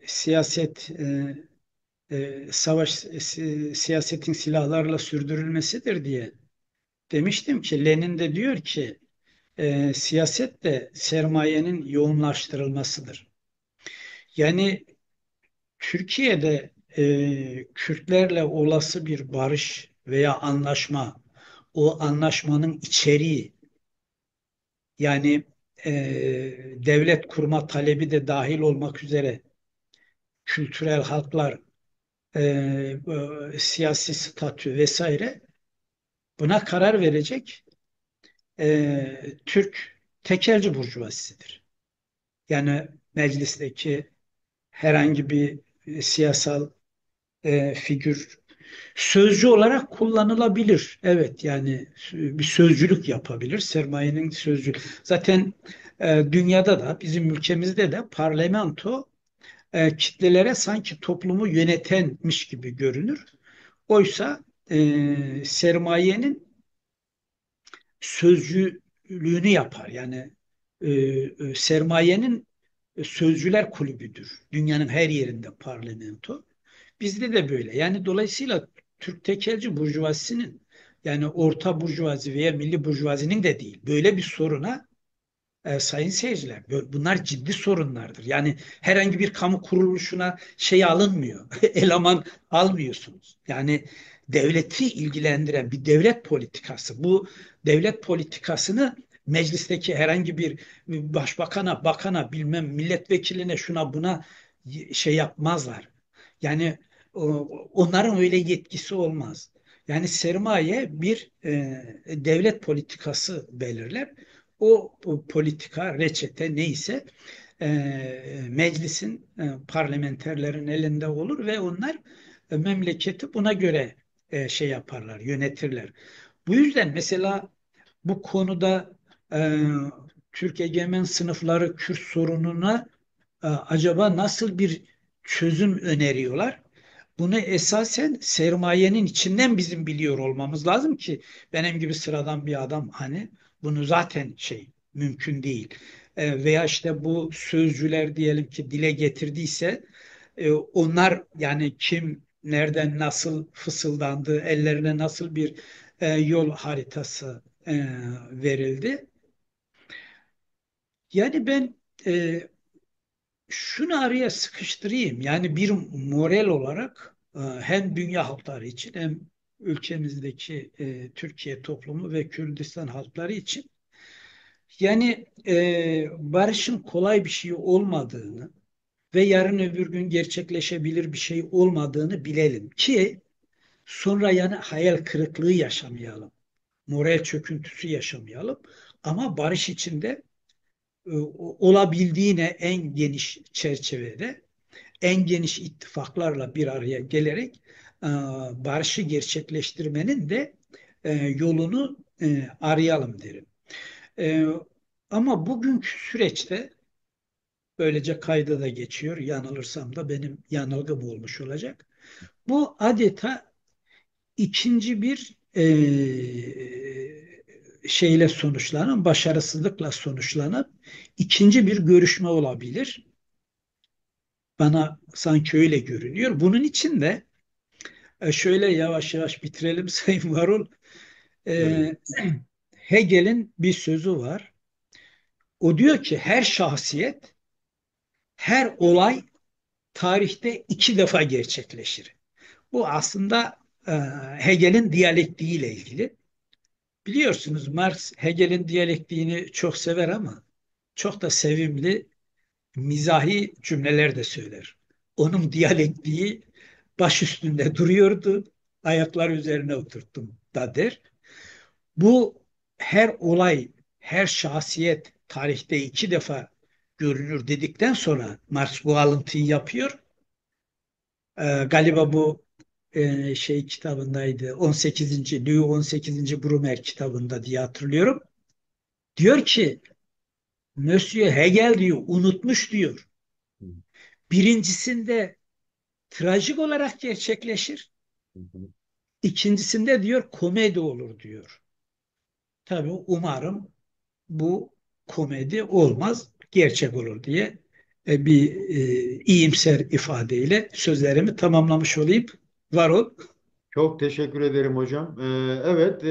Siyaset savaş siyasetin silahlarla sürdürülmesidir diye demiştim ki Lenin de diyor ki siyaset de sermayenin yoğunlaştırılmasıdır. Yani Türkiye'de Kürtlerle olası bir barış veya anlaşma, o anlaşmanın içeriği, yani e, devlet kurma talebi de dahil olmak üzere kültürel haklar, siyasi statü vesaire, buna karar verecek Türk tekelci burjuvazisidir. Yani meclisteki herhangi bir siyasal figür sözcü olarak kullanılabilir. Evet, yani bir sözcülük yapabilir. Sermayenin sözcülük. Zaten dünyada da bizim ülkemizde de parlamento kitlelere sanki toplumu yönetenmiş gibi görünür. Oysa sermayenin sözcülüğünü yapar. Yani sermayenin sözcüler kulübüdür. Dünyanın her yerinde parlamento. Bizde de böyle. Yani dolayısıyla Türk tekelci burjuvazisinin, yani orta burjuvazi veya milli burjuvazinin de değil, böyle bir soruna sayın seyirciler, bunlar ciddi sorunlardır. Yani herhangi bir kamu kuruluşuna şey alınmıyor, eleman almıyorsunuz. Yani devleti ilgilendiren bir devlet politikası. Bu devlet politikasını meclisteki herhangi bir başbakana, bakana, bilmem milletvekiline, şuna buna şey yapmazlar. Yani onların öyle yetkisi olmaz. Yani sermaye bir devlet politikası belirler. O politika, reçete neyse meclisin, parlamenterlerin elinde olur ve onlar memleketi buna göre şey yaparlar, yönetirler. Bu yüzden mesela bu konuda e, Türk egemen sınıfları Kürt sorununa acaba nasıl bir çözüm öneriyorlar? Bunu esasen sermayenin içinden bizim biliyor olmamız lazım ki benim gibi sıradan bir adam hani bunu zaten şey mümkün değil. Veya işte bu sözcüler diyelim ki dile getirdiyse onlar yani kim nereden nasıl fısıldandı, ellerine nasıl bir yol haritası verildi. Yani ben şunu araya sıkıştırayım. Yani bir moral olarak hem dünya halkları için hem ülkemizdeki Türkiye toplumu ve Kürdistan halkları için yani barışın kolay bir şey olmadığını ve yarın öbür gün gerçekleşebilir bir şey olmadığını bilelim ki sonra yani hayal kırıklığı yaşamayalım. Moral çöküntüsü yaşamayalım. Ama barış içinde olabildiğine en geniş çerçevede en geniş ittifaklarla bir araya gelerek barışı gerçekleştirmenin de yolunu arayalım derim. E, Ama bugünkü süreçte böylece kayda da geçiyor. Yanılırsam da benim yanılgım olmuş olacak. Bu adeta ikinci bir şeyle sonuçlanan, başarısızlıkla sonuçlanan ikinci bir görüşme olabilir. Bana sanki öyle görünüyor. Bunun için de şöyle yavaş yavaş bitirelim Sayın Varol. Evet. E, Hegel'in bir sözü var. O diyor ki her şahsiyet, her olay tarihte iki defa gerçekleşir. Bu aslında Hegel'in diyalektiğiyle ilgili. Biliyorsunuz Marx Hegel'in diyalektiğini çok sever ama çok da sevimli mizahi cümleler de söyler. Onun diyalektiği baş üstünde duruyordu, ayaklar üzerine oturttum da der. Bu her olay, her şahsiyet tarihte iki defa görünür dedikten sonra Marx bu alıntıyı yapıyor. Galiba bu şey kitabındaydı. 18. Louis 18. Brumaire kitabında diye hatırlıyorum. Diyor ki Monsieur Hegel diyor unutmuş diyor. Hı Birincisinde trajik olarak gerçekleşir. hı. İkincisinde diyor komedi olur diyor. Tabii umarım bu komedi olmaz, gerçek olur diye bir iyimser ifadeyle sözlerimi tamamlamış olayım. Var ol. Çok teşekkür ederim hocam. Evet,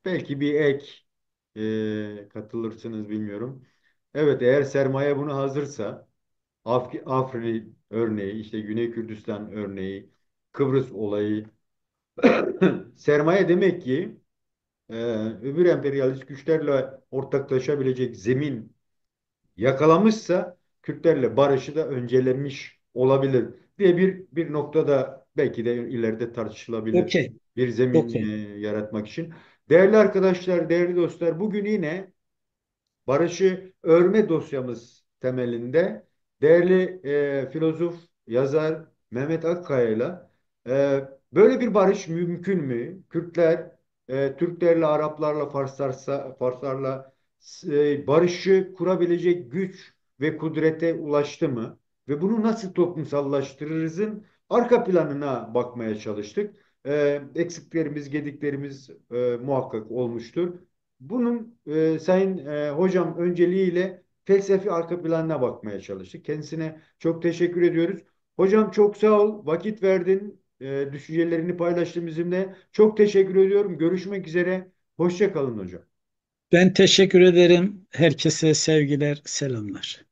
belki bir ek katılırsınız bilmiyorum. Evet, eğer sermaye bunu hazırsa Afrin örneği, işte Güney Kürdistan örneği, Kıbrıs olayı, sermaye demek ki e, öbür emperyalist güçlerle ortaklaşabilecek zemin yakalamışsa Kürtlerle barışı da öncelemiş olabilir diye bir noktada belki de ileride tartışılabilir Okey, bir zemin okey. yaratmak için. Değerli arkadaşlar, değerli dostlar, bugün yine barışı örme dosyamız temelinde değerli filozof, yazar Mehmet Akkaya'yla böyle bir barış mümkün mü? Kürtler, Türklerle, Araplarla, Farslarla barışı kurabilecek güç ve kudrete ulaştı mı? Ve bunu nasıl toplumsallaştırırızın arka planına bakmaya çalıştık. Eksiklerimiz, gediklerimiz muhakkak olmuştur. Bunun Sayın Hocam önceliğiyle felsefi arka planına bakmaya çalıştık. Kendisine çok teşekkür ediyoruz. Hocam çok sağ ol, vakit verdin, düşüncelerini paylaştın bizimle. Çok teşekkür ediyorum. Görüşmek üzere. Hoşça kalın hocam. Ben teşekkür ederim. Herkese sevgiler, selamlar.